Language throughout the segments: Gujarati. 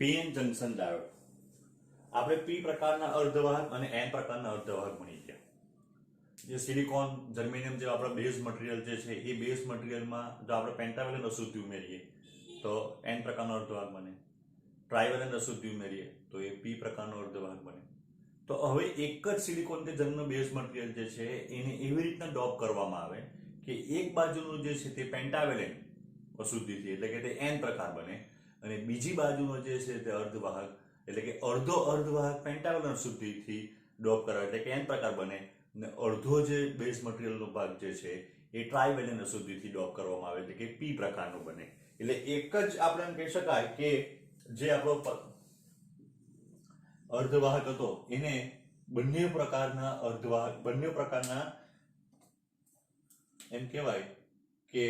PN junction diode. આપણે પી પ્રકારના અર્ધવાહક અને એન પ્રકારના અર્ધવાહક ભણી ગયા. જે સિલિકોન જર્મેનિયમ જેવા આપણા બેઝ મટીરિયલ જે છે એ બેઝ મટીરિયલમાં જો આપણે પેન્ટાવેલેન્ટ અશુદ્ધિ ઉમેરીએ તો એન પ્રકારનો અર્ધવાહક બને. ટ્રાઇવેલેન્ટ અશુદ્ધિ ઉમેરીએ તો એ પી પ્રકારનો અર્ધવાહક બને. તો હવે એક જ સિલિકોન કે જર્મનો બેઝ મટીરિયલ જે છે એને એવી રીતના ડોપ કરવામાં આવે કે એક બાજુનું જે છે તે પેન્ટાવેલેન્ટ અશુદ્ધિથી એટલે કે તે એન પ્રકાર બને અને બીજી બાજુનો જે છે તે અર્ધવાહક એટલે કે અડધો અર્ધવાહક પેન્ટાવેલેન્ટ અશુદ્ધિથી ડોપ કરાવે એટલે કે એન પ્રકાર બને અને અડધો જે બેઝ મટીરિયલનો ભાગ જે છે એ ટ્રાઇવેલેન્ટ અશુદ્ધિથી ડોપ કરવામાં આવે એટલે કે પી પ્રકારનું બને. એટલે એક જ આપણે એમ કહી શકાય કે જે આપણો અર્ધવાહક હતો એને બંને પ્રકારના એમ કહેવાય કે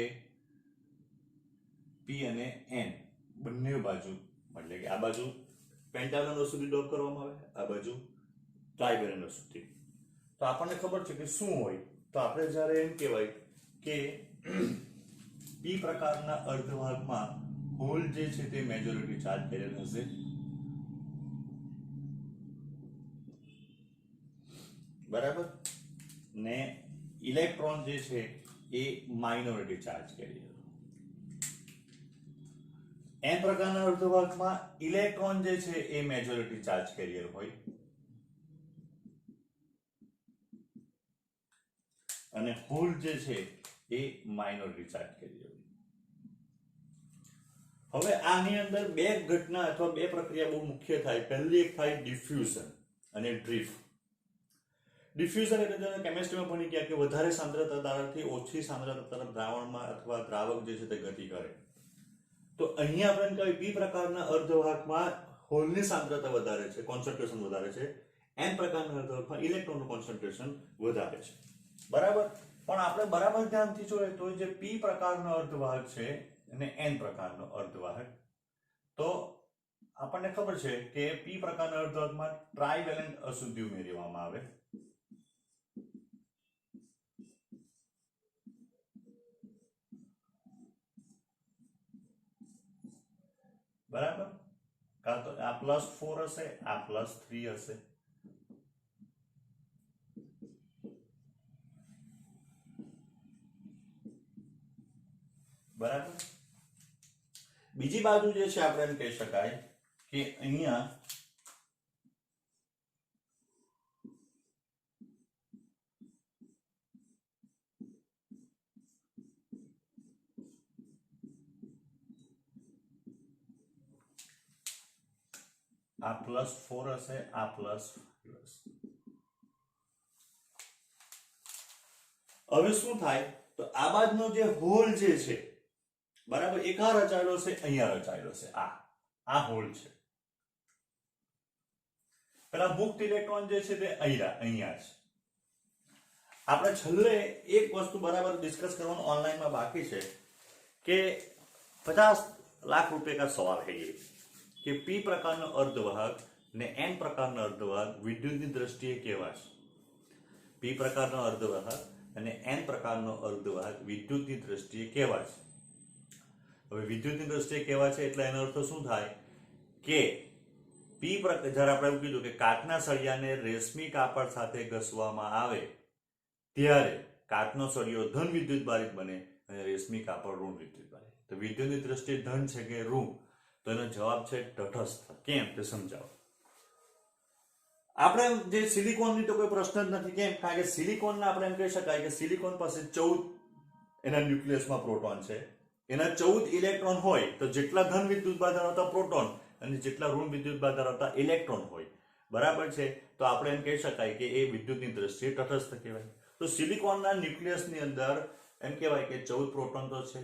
પી અને એન બંને બાજુ એટલે કે આ બાજુ પેન્ટાવેલેન્ટ અશુદ્ધિ ડોપ કરવામાં આવે, આ બાજુ ટ્રાઇવેલેન્ટ અશુદ્ધિ. તો આપણને ખબર છે કે શું હોય તો આપણે જ્યારે એમ કહેવાય કે પી પ્રકારના અર્ધવાહકમાં હોલ જે છે તે મેજોરિટી ચાર્જ કરેલ હશે બરાબર ને ઇલેક્ટ્રોન જે છે એ માઇનોરિટી ચાર્જ કરેલ. એન પ્રકારના અર્ધવાહકમાં ઇલેક્ટ્રોન જે છે એ મેજોરિટી ચાર્જ કેરિયર હોય અને હોલ જે છે એ માઇનોરિટી ચાર્જ કેરિયર હોય. હવે આની અંદર બે ઘટના અથવા બે પ્રક્રિયા બહુ મુખ્ય થાય. પહેલી એક થાય ડિફ્યુઝન અને ડ્રિફ્ટ. ડિફ્યુઝન એટલે કેમિસ્ટ્રીમાં ભણી ગયા કે વધારે સાંદ્રતા ધારથી ઓછી સાંદ્રતા તરફ દ્રાવણમાં અથવા દ્રાવક જે છે તે ગતિ કરે. તો અહીંયા આપણે કહીએ પી પ્રકારના અર્ધવાહકમાં હોલની સાંદ્રતા વધારે છે, કોન્સન્ટ્રેશન વધારે છે. એન પ્રકારના અર્ધવાહકમાં ઇલેક્ટ્રોનનું કોન્સન્ટ્રેશન વધારે છે. બરાબર. પણ આપણે બરાબર ધ્યાનથી જોઈએ તો જે પી પ્રકારનો અર્ધવાહક છે અને એન પ્રકારનો અર્ધવાહક તો આપણને ખબર છે કે પી પ્રકારના અર્ધવાહકમાં ટ્રાઇવેલેન્ટ અશુદ્ધિ ઉમેરવામાં આવે બરાબર. કાં તો આ +4 હશે, આ +3 હશે. બરાબર. બીજી બાજુ જે છે આપણે એમ કહી શકાય કે અહીંયા આ +4 હશે, આ +5 હશે. હવે શું થાય તો આ બાજુનો જે હોલ જે છે બરાબર એક આ રચાયેલો છે, અહીંયા રચાયેલો છે. આ હોલ છે. પેલા મુક્ત ઇલેક્ટ્રોન જે છે તે અહીંયા છે. આપણે છેલ્લે એક વસ્તુ બરાબર ડિસ્કસ કરવાનું ઓનલાઈનમાં બાકી છે કે 50 લાખ રૂપિયા કા સવાલ है ये કે પી પ્રકારનો અર્ધવાહક ને એન પ્રકારનો અર્ધવાહક વિદ્યુતની દ્રષ્ટિએ કેવા છે. પી પ્રકારનો અર્ધવાહક અને એન પ્રકારનો અર્ધવાહક વિદ્યુતની દ્રષ્ટિએ કેવા છે. હવે વિદ્યુતની દ્રષ્ટિએ કેવા છે એટલે એનો અર્થ શું થાય કે પી પ્રકાર જ્યારે આપણે એવું કીધું કે કાચના સળિયાને રેશમી કાપડ સાથે ઘસવામાં આવે ત્યારે કાચનો સળિયો ધન વિદ્યુત બારિત બને અને રેશમી કાપડ ઋણ વિદ્યુત બારિત. તો વિદ્યુતની દ્રષ્ટિએ ધન છે કે ઋણ તો એનો જવાબ છે તટસ્થ. કેમ તે સમજાવો. આપણે જે સિલિકોનની તો કોઈ પ્રશ્ન જ નથી. કેમ? કારણ કે સિલિકોનના આપણે એમ કહી શકાય કે સિલિકોન પાસે 14 એના ન્યુક્લિયસમાં પ્રોટોન છે. એના 14 ઇલેક્ટ્રોન હોય તો જેટલા ધન વિદ્યુતભાર ધરાવતા પ્રોટોન અને જેટલા ઋણ વિદ્યુતભાર ધરાવતા ઇલેક્ટ્રોન હોય બરાબર છે. તો આપણે એમ કહી શકાય કે એ વિદ્યુતની દ્રષ્ટિએ તટસ્થ કહેવાય. તો સિલિકોનના ન્યુક્લિયસની અંદર એમ કહેવાય કે 14 પ્રોટોન તો છે.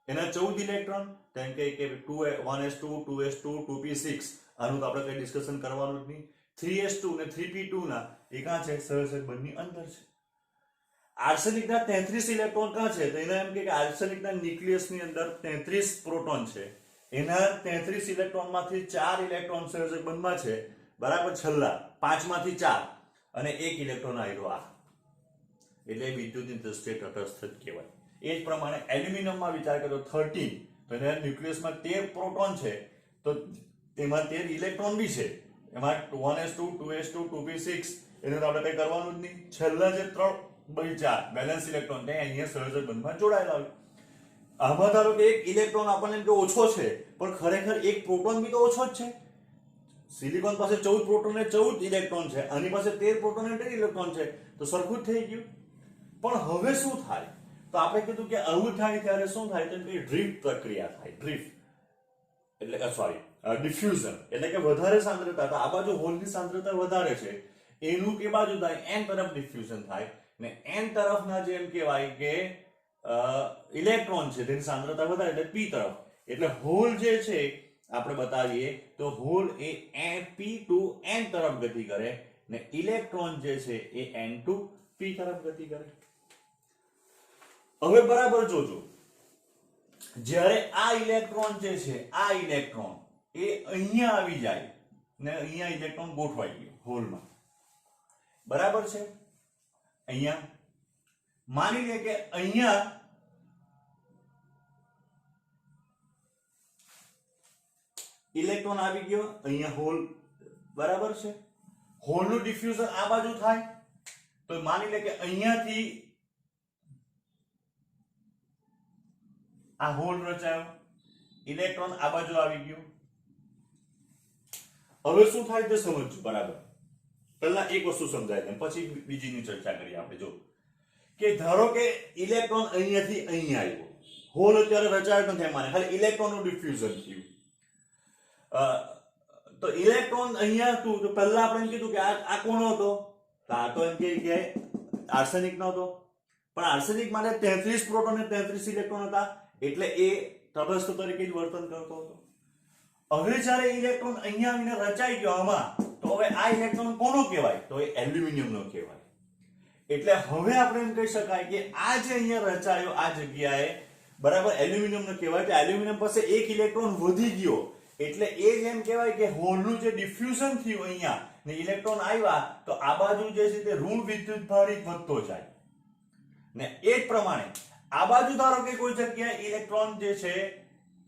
એના 14 ઇલેક્ટ્રોન તેમ કે 1s2 2s2 2p6 આનું તો આપણે કઈ ડિસ્કશન કરવાનું જ નહીં. 3s2 અને 3p2 ના એ કાં છે સહસંબંધની અંદર છે. આર્સેનિકના 33 ઇલેક્ટ્રોન કાં છે તો એના એમ કે આર્સેનિકના ન્યુક્લિયસની અંદર 33 પ્રોટોન છે. એના 33 ઇલેક્ટ્રોનમાંથી 4 ઇલેક્ટ્રોન સહસંબંધમાં છે બરાબર. છેલ્લા 5 માંથી 4 અને 1 ઇલેક્ટ્રોન આવ્યો આ એટલે વિદ્યુતની દ્રષ્ટિએ તટસ્થ જ કહેવાય. એ જ પ્રમાણે એલ્યુમિનિયમમાં વિચાર કરો 13 તો એના ન્યુક્લિયસમાં 13 પ્રોટોન છે તો તેમાં 13 ઇલેક્ટ્રોન બી છે, એમાં 1s2 2s2 2p6 એનું આપણે કઈ કરવાનું જ નહીં. છેલ્લા જે 3 બેલેન્સ ઇલેક્ટ્રોન તે અહીંયા સંયોજક બંધમાં જોડાયેલા હોય. આમાં ધારો કે એક ઇલેક્ટ્રોન આપણને એમ કે ઓછો છે, પણ ખરેખર એક પ્રોટોન બી તો ઓછો જ છે. સિલિકોન પાસે 14 પ્રોટોન ને 14 ઇલેક્ટ્રોન છે, આની પાસે 13 પ્રોટોન ને 13 ઇલેક્ટ્રોન છે, તો સરખું જ થઈ ગયું. પણ હવે શું થાય? તો આપણે કીધું કે આવું થાય ત્યારે શું થાય? તો કે ડ્રિફ્ટ પ્રક્રિયા થાય. ડ્રિફ્ટ એટલે સોરી ડિફ્યુઝન, એટલે કે વધારે સાંદ્રતા, તો આ બાજુ હોલની સાંદ્રતા વધારે છે, એનું કે બાજુ થાય n તરફ ડિફ્યુઝન થાય, ને n તરફના જે એમ કહેવાય કે ઇલેક્ટ્રોન છે તેની સાંદ્રતા વધારે એટલે p તરફ. એટલે હોલ જે છે આપણે બતાવીએ તો હોલ એ p to n તરફ ગતિ કરે, ને ઇલેક્ટ્રોન જે છે એ n to p તરફ ગતિ કરે. હવે બરાબર જોજો, જ્યારે આ ઇલેક્ટ્રોન જે છે, આ ઇલેક્ટ્રોન એ અહીંયા આવી જાય ને અહીંયા ઇલેક્ટ્રોન ગોઠવાઈ ગયો હોલમાં, બરાબર છે. અહીંયા માની લે કે અહીંયા ઇલેક્ટ્રોન આવી ગયો, અહીંયા હોલ, બરાબર છે. હોલનું ડિફ્યુઝન આ બાજુ થાય, તો માની લે કે અહીંયાથી આ હોલ રચાયો, ઇલેક્ટ્રોન આ બાજુ આવી ગયો. હવે શું થાય તે સમજજો બરાબર. પહેલા એક વસ્તુ સમજાય દે, પછી બીજીની ચર્ચા કરીએ આપણે. જો કે ધારો કે ઇલેક્ટ્રોન અહીંયાથી અહીંયા આવ્યો, હોલ અત્યારે રચાયો નથી, માને ખાલી ઇલેક્ટ્રોનનું ડિફ્યુઝન થયું. તો ઇલેક્ટ્રોન અહીંયા હતું, તો પહેલા આપણે એમ કીધું કે આ કોણ હતો? આ તો એમ કે આર્સેનિક નો હતો, પણ આર્સેનિક માટે 33 પ્રોટોન અને 33 ઇલેક્ટ્રોન હતા, એટલે એ તટસ્થ તરીકે જ વર્તન કરતો હતો. હવે જ્યારે ઇલેક્ટ્રોન અહીંયા આવીને રચાઈ ગયો આમાં, તો હવે આ ઇલેક્ટ્રોન કોનો કહેવાય? તો એ એલ્યુમિનિયમ નો કહેવાય. એટલે હવે આપણે એમ કહી શકાય કે આ જે અહીંયા રચાયો આ જગ્યાએ, બરાબર, એલ્યુમિનિયમ નો કહેવાય. તો એલ્યુમિનિયમ પાસે એક ઇલેક્ટ્રોન વધી ગયો, એટલે એ જેમ કહેવાય કે હોલનું જે ડિફ્યુઝન થયું અહીંયા ને ઇલેક્ટ્રોન આવ્યા, તો આ બાજુ જે છે તે ઋણ વિદ્યુતભારિત વધતો જાય. ને એ જ પ્રમાણે આ બાજુ ધારો કે કોઈ જગ્યાએ ઇલેક્ટ્રોન જે છે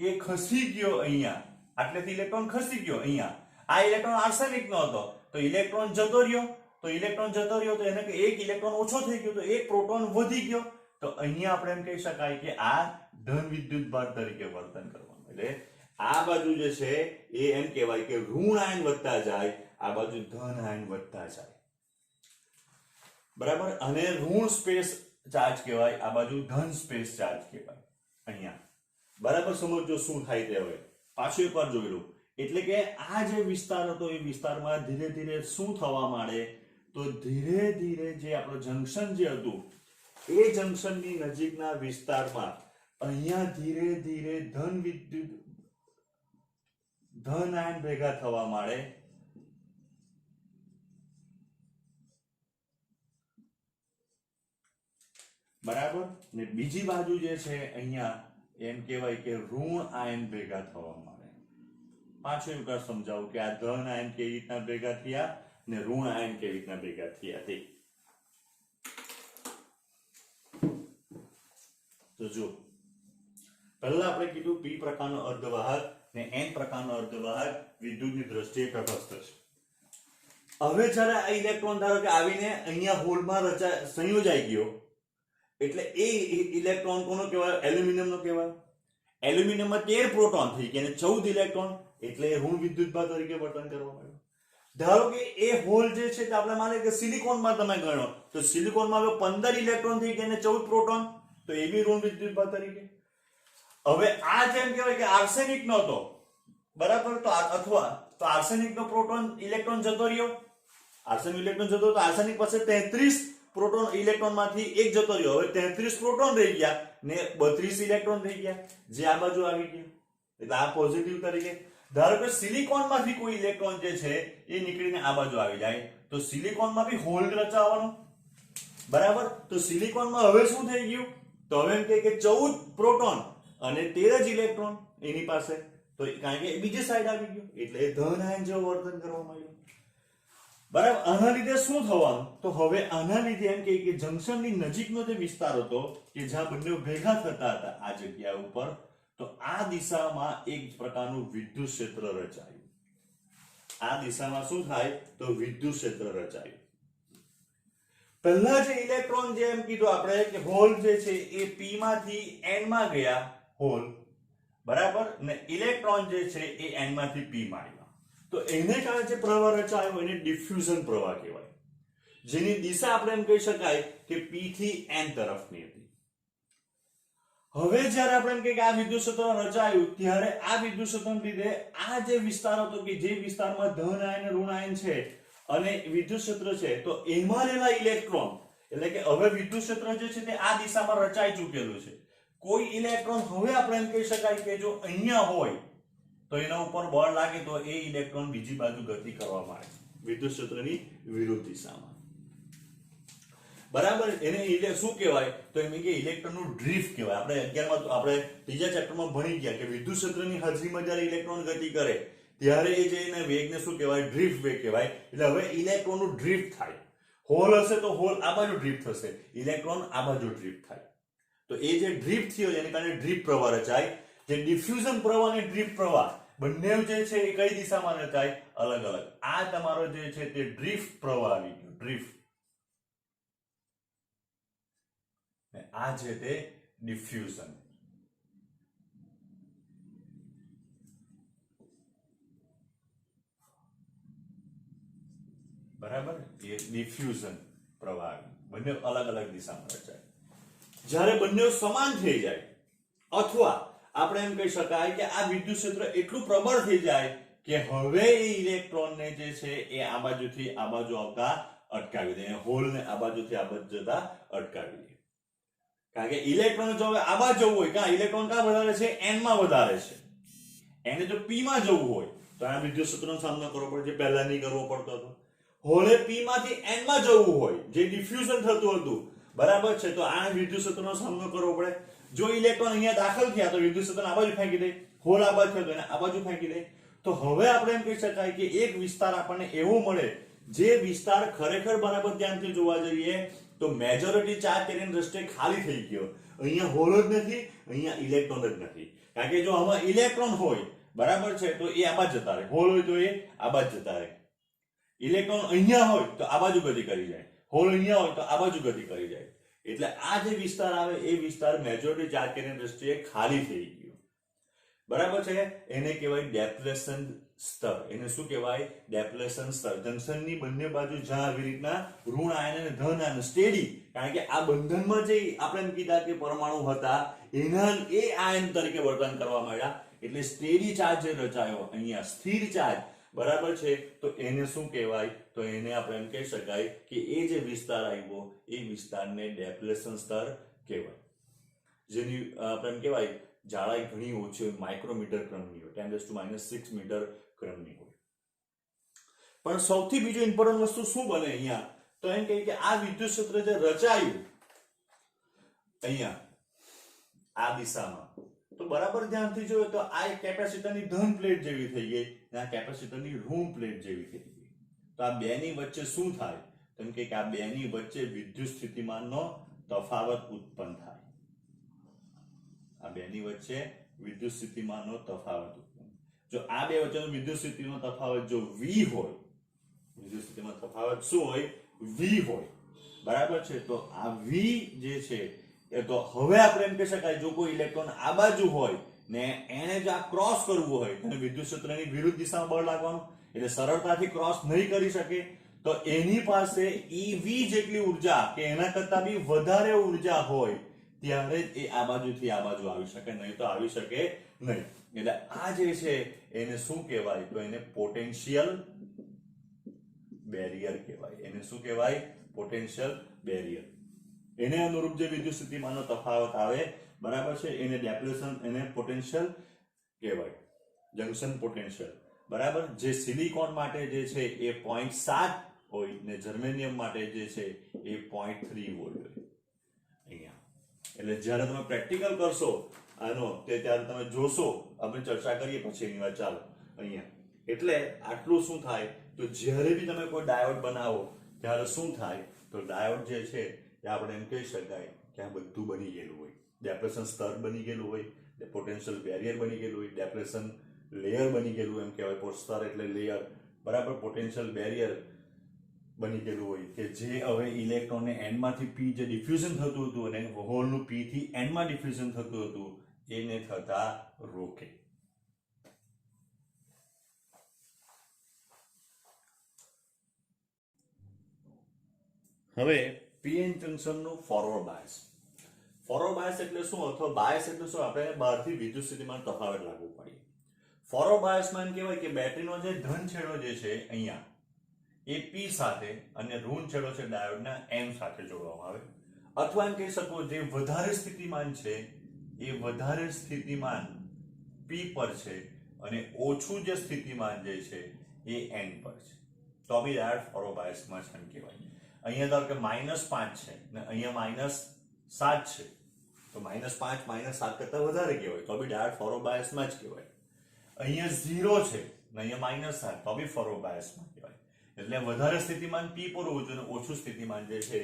એ ખસી ગયો, અહીંયા આટલેથી ઇલેક્ટ્રોન ખસી ગયો અહીંયા, આ ઇલેક્ટ્રોન આર્સેનિક નો હતો, તો ઇલેક્ટ્રોન જતો રહ્યો, તો એને કે એક ઇલેક્ટ્રોન ઓછો થઈ ગયો, તો એક પ્રોટોન વધી ગયો. તો અહીંયા આપણે એમ કહી શકાય કે આ ધન વિદ્યુતભાર તરીકે વર્તન કરવાનું. એટલે આ બાજુ જે છે એ એમ કહેવાય કે ઋણ આયન વધતા જાય, આ બાજુ ધન આયન વધતા જાય, બરાબર. અને ઋણ સ્પેસ ચાર્જ કહેવાય, આ બાજુ ધન સ્પેસ ચાર્જ કહેવાય અહીંયા, બરાબર. સમજો શું થાય તે. હવે પાછું એકવાર જોઈ લો. એટલે કે આ જે વિસ્તાર હતો એ વિસ્તારમાં ધીરે ધીરે શું થવા માંડે? તો ધીરે ધીરે જે આપણું જંકશન જે હતું એ જંકશનની નજીકના વિસ્તારમાં અહીંયા ધીરે ધીરે ધન આયન ભેગા થવા માંડે, બરાબર. ને બીજી બાજુ જે છે અહીંયા એમ કહેવાય કે ઋણ આયન ભેગા થવા માંડે. પાછું એક વાર સમજાવું કે આ ધન આયન કેવી રીતના ભેગા થયા ને ઋણ આયન કેવી રીતના ભેગા થયા તે. તો જો પહેલા આપણે કીધું p પ્રકારનો અર્ધવાહક ને n પ્રકારનો અર્ધવાહક વિદ્યુતની દ્રષ્ટિએ તટસ્થ છે. હવે જ્યારે આ ઇલેક્ટ્રોન ધારો કે આવીને અહીંયા હોલમાં સંયોજાઈ ગયો, એટલે એ ઇલેક્ટ્રોન કોનો કહેવાય? એલ્યુમિનિયમ નો કહેવાય. એલ્યુમિનિયમમાં 13 પ્રોટોન થઈ ગયા અને 14 ઇલેક્ટ્રોન, એટલે ઋણ વિદ્યુતભાર તરીકે વર્તન કરવા માંડ્યું. ધારો કે એ હોલ જે છે તે આપણે માની કે સિલિકોનમાં તમે ગણો, તો સિલિકોનમાં હવે 15 ઇલેક્ટ્રોન થઈ ગયા અને 14 પ્રોટોન, તો એ બી ઋણ વિદ્યુતભાર તરીકે. હવે આ જેમ કહેવાય કે આર્સેનિક નો હતો, બરાબર, તો અથવા તો આર્સેનિક નો પ્રોટોન ઇલેક્ટ્રોન જતો રહ્યો, આર્સેનિક ઇલેક્ટ્રોન જતો, તો આર્સેનિક પાસે 33 પ્રોટોન ઇલેક્ટ્રોન માંથી એક જતો રહ્યો, હવે 33 પ્રોટોન રહી ગયા ને 32 ઇલેક્ટ્રોન રહી ગયા, જે આ બાજુ આવી ગયા. એટલે આ પોઝિટિવ તરીકે. ધારો કે સિલિકોન માંથી કોઈ ઇલેક્ટ્રોન જે છે એ નીકળીને આ બાજુ આવી જાય, તો સિલિકોનમાં બી હોલ રચાવાનો, બરાબર. તો સિલિકોનમાં હવે શું થઈ ગયું? તો હવે એમ કે 14 પ્રોટોન અને 13 જ ઇલેક્ટ્રોન એની પાસે, તો કારણ કે બીજી સાઈડ આવી ગયો, એટલે ધન આયન જેવું વર્તન કરવા માંડ્યું, બરાબર. આના લીધે શું થવાનું? તો હવે આના લીધે એમ કે જંકશનની નજીકનો જે વિસ્તાર હતો કે જ્યાં બંને ભેગા થતા હતા આ જગ્યા ઉપર, તો આ દિશામાં એક પ્રકારનું વિદ્યુત ક્ષેત્ર રચાયું. આ દિશામાં શું થાય તો વિદ્યુત ક્ષેત્ર રચાયું. પહેલા જે ઇલેક્ટ્રોન જે એમ કીધું આપણે કે હોલ જે છે એ p માંથી n માં ગયા હોલ, બરાબર, ને ઇલેક્ટ્રોન જે છે એ n માંથી p માં આવ્યા. તો એને કારણે જે પ્રવાહ રચાયો એને ડિફ્યુઝન પ્રવાહ કહેવાય, જેની દિશા આપણે એમ કહી શકાય કે p થી n તરફની હતી. હવે જ્યારે આપણે એમ કહીએ કે આ વિદ્યુત ક્ષેત્ર રચાયું ત્યારે આ વિદ્યુત ક્ષેત્રને લીધે આ જે વિસ્તાર હતો કે જે વિસ્તારમાં ધન આયન અને ઋણ આયન છે અને વિદ્યુત ક્ષેત્ર છે, તો એમાં રહેલા ઇલેક્ટ્રોન, એટલે કે હવે વિદ્યુત ક્ષેત્ર જે છે તે આ દિશામાં રચાઈ ચૂકેલું છે. કોઈ ઇલેક્ટ્રોન હવે આપણે એમ કહી શકાય કે જો અહીંયા હોય તો એના ઉપર બળ લાગે તો એ ઇલેક્ટ્રોન બીજી બાજુ ગતિ કરવા માંડે વિદ્યુત ક્ષેત્રની વિરુદ્ધ દિશામાં, બરાબર. એને શું કહેવાય તો એમ કે ઇલેક્ટ્રોનનું ડ્રિફ્ટ કહેવાય. આપણે 11માં આપણે ત્રીજા ચેપ્ટરમાં ભણી ગયા કે વિદ્યુત ક્ષેત્રની હાજરીમાં જ્યારે ઇલેક્ટ્રોન ગતિ કરે ત્યારે એ જે એને વેગને શું કહેવાય, ડ્રિફ્ટ વેગ કહેવાય. એટલે હવે ઇલેક્ટ્રોનનું ડ્રિફ્ટ થાય. હોલ હશે તો હોલ આ બાજુ ડ્રિફ્ટ થશે, ઇલેક્ટ્રોન આ બાજુ ડ્રિફ્ટ થાય. તો એ જે ડ્રિફ્ટ થયો એને કારણે ડ્રિફ્ટ પ્રવાહ રચાય. જે ડિફ્યુઝન પ્રવાહ અને ડ્રિફ્ટ પ્રવાહ બંને જે છે એ કઈ દિશામાં રચાય, અલગ અલગ. આ તમારો જે છે તે ડ્રિફ્ટ પ્રવાહ આવી ગયો, ડ્રિફ્ટ. આ છે તે ડિફ્યુઝન. બરાબર, એ ડિફ્યુઝન પ્રવાહ બંને અલગ અલગ દિશામાં રચાય. જ્યારે બંને સમાન થઈ જાય અથવા આપણે એમ કહી શકાય કે આ વિદ્યુત ક્ષેત્ર એટલું પ્રબળ થઈ જાય કે હવે એ ઇલેક્ટ્રોનને જે છે એ આ બાજુથી આ બાજુ આવતા અટકાવી દે, હોલને આ બાજુથી આ બાજુ જતા અટકાવી દે. કારણ કે ઇલેક્ટ્રોન જો હવે આ બાજુ જવું હોય, કાં ઇલેક્ટ્રોન કાં વધારે છે, n માં વધારે છે, એને જો p માં જવું હોય તો આ વિદ્યુત ક્ષેત્રનો સામનો કરવો પડે, જે પહેલા નહીં કરવો પડતો હતો. હોલે p માંથી n માં જવું હોય, જે ડિફ્યુઝન થતું હતું, બરાબર છે, તો આ વિદ્યુત ક્ષેત્રનો સામનો કરવો પડે. જો ઇલેક્ટ્રોન અહીંયા દાખલ થયા તો વિદ્યુત ક્ષેત્ર આ બાજુ ફેંકી દે, હોલ આ બાજુ થયો તો એને આ બાજુ ફેંકી દે. તો હવે આપણે એમ કહી શકાય કે એક વિસ્તાર આપણને એવો મળે જે વિસ્તાર ખરેખર બરાબર ધ્યાનથી જોવા જઈએ તો મેજોરિટી ચાર્જ તેની દ્રષ્ટિએ ખાલી થઈ ગયો. અહીંયા હોલ જ નથી, અહીંયા ઇલેક્ટ્રોન જ નથી. કારણ કે જો આમાં ઇલેક્ટ્રોન હોય, બરાબર છે, તો એ આ બાજુ જતા રહે, હોલ હોય તો એ આ બાજુ જતા રહે. ઇલેક્ટ્રોન અહીંયા હોય તો આ બાજુ ગતિ કરી જાય, હોલ અહીંયા હોય તો આ બાજુ ગતિ કરી જાય. એટલે આ જે વિસ્તાર આવે એ વિસ્તાર મેજોરિટી ચાર્જ કેરિયરની દ્રષ્ટિએ ખાલી થઈ ગયો, બરાબર છે. એને કહેવાય ડેપ્લેશન સ્તર. એને શું કહેવાય, ડેપ્લેશન સ્તર. જંકશનની બંને બાજુ જ્યાં આવી રીતના ઋણ આયન અને ધન આયન સ્ટેડી, કારણ કે આ બંધનમાં જે આપણે એમ કીધા કે પરમાણુ હતા એના એ આયન તરીકે વર્તન કરવા માંડ્યા, એટલે સ્ટેડી ચાર્જ જે રચાયો અહીંયા, સ્થિર ચાર્જ, બરાબર છે. તો એને શું કહેવાય, તો એને આપણે એમ કહી શકાય કે એ જે વિસ્તાર આવ્યો એ વિસ્તારને ડેપ્લેશન સ્તર કહેવાય. જેની આપણે એમ કહેવાય જાડાઈ ઘણી ઓછી હોય, માઇક્રોમીટર ક્રમની હોય, 10⁻⁶ મીટર ક્રમની હોય. પણ સૌથી બીજું ઇમ્પોર્ટન્ટ વસ્તુ શું બને અહીંયા, તો એમ કહે કે આ વિદ્યુત ક્ષેત્ર જે રચાયું અહીંયા આ દિશામાં, તો બરાબર ધ્યાનથી જોયો તો આ એક કેપેસિટરની ધન પ્લેટ જેવી થઈ ગઈ, આ કેપેસિટરની ઋણ પ્લેટ જેવી થઈ ગઈ. તો આ બેની વચ્ચે શું થાય, તેમ કે આ બેની વચ્ચે વિદ્યુત સ્થિતિમાનનો તફાવત ઉત્પન્ન થાય. આ બેની વચ્ચે વિદ્યુત સ્થિતિમાનનો તફાવત ઉત્પન્ન. જો આ બે વચ્ચેનો વિદ્યુત સ્થિતિનો તફાવત જો v હોય, વિદ્યુત સ્થિતિમાં તફાવત શું હોય, v હોય, બરાબર છે. તો આ v જે છે એ તો હવે આપણે એમ કહી શકાય જો કોઈ ઇલેક્ટ્રોન આ બાજુ હોય ને એને જો આ ક્રોસ કરવું હોય તો વિદ્યુત ક્ષેત્રની વિરુદ્ધ દિશામાં બળ લાગવાનું, એટલે સરળતાથી ક્રોસ નહીં કરી શકે. તો એની પાસે ev જેટલી ઉર્જા કે એના કરતા બી વધારે ઉર્જા હોય ત્યારે જ એ આ બાજુથી આ બાજુ આવી શકે, નહીં તો આવી શકે નહીં. એટલે આ જે છે એને શું કહેવાય, તો એને પોટેન્શિયલ બેરિયર કહેવાય. એને શું કહેવાય, પોટેન્શિયલ બેરિયર. એને અનુરૂપ જે વિદ્યુત સ્થિતિમાનનો તફાવત આવે, બરાબર છે, એને ડેપ્લેશન, એને પોટેન્શિયલ કહેવાય, જંકશન પોટેન્શિયલ, બરાબર. જે સિલિકોન માટે જે છે એ 0.7 હોય ને જર્મેનિયમ માટે જે છે એ 0.3 વોલ્ટ હોય અહીંયા. એટલે જ્યારે તમે પ્રેક્ટિકલ કરશો આનો તે ત્યારે તમે જોશો, આપણે ચર્ચા કરીએ પછી એની વાત ચાલો અહીંયા. એટલે આટલું શું થાય, તો જ્યારે બી તમે કોઈ ડાયોડ બનાવો ત્યારે શું થાય, તો ડાયોડ જે છે એ આપણે એમ કહી શકાય કે આ બધું બની ગયેલું હોય. ડેપ્લેશન સ્તર બની ગયેલું હોય, પોટેન્શિયલ બેરિયર બની ગયેલું હોય, ડેપ્લેશન લેયર બની ગયેલું એમ કહેવાય. સ્તર એટલે લેયર, બરાબર, પોટેન્શિયલ બેરિયર બની ગયેલું હોય કે જે હવે ઇલેક્ટ્રોનને n માંથી p જે ડિફ્યુઝન થતું હતું અને હોલનું p થી n માં ડિફ્યુઝન થતું હતું એને થતા રોકે. હવે પીએન જંકશનનું ફોરવર્ડ બાયસ. ફોરવર્ડ બાયસ એટલે શું અથવા બાયસ એટલે શું? આપણે બહારથી વિદ્યુત સ્થિતિમાન તફાવત લાગુ પાડીએ. ફોરવર્ડ બાયસમાં એમ કહેવાય કે બેટરીનો જે ધન છેડો જે છે અહીંયા એ P સાથે અને ઋણ છેડો છે ડાયોડના M સાથે જોડવામાં આવે, અથવા એમ કહી શકો જે વધારે સ્થિતિમાન છે એ વધારે સ્થિતિમાન P પર છે અને ઓછું જે સ્થિતિમાન જે છે એ N પર છે, તો બી ડાયોડ ફોરવર્ડ બાયસમાં છે એમ કહેવાય. અહીંયા ધારો કે -5 છે ને અહીંયા -7 છે, તો -5 -7 કરતા વધારે કહેવાય, તો બી ડાયોડ ફોરવર્ડ બાયસમાં જ કહેવાય. અહીંયા 0 છે ને અહીંયા -7, તો બી ફોરવર્ડ બાયસમાં કહેવાય. એટલે વધારે સ્થિતિમાન P પર હોવું જોઈએ, ઓછું સ્થિતિમાન જે છે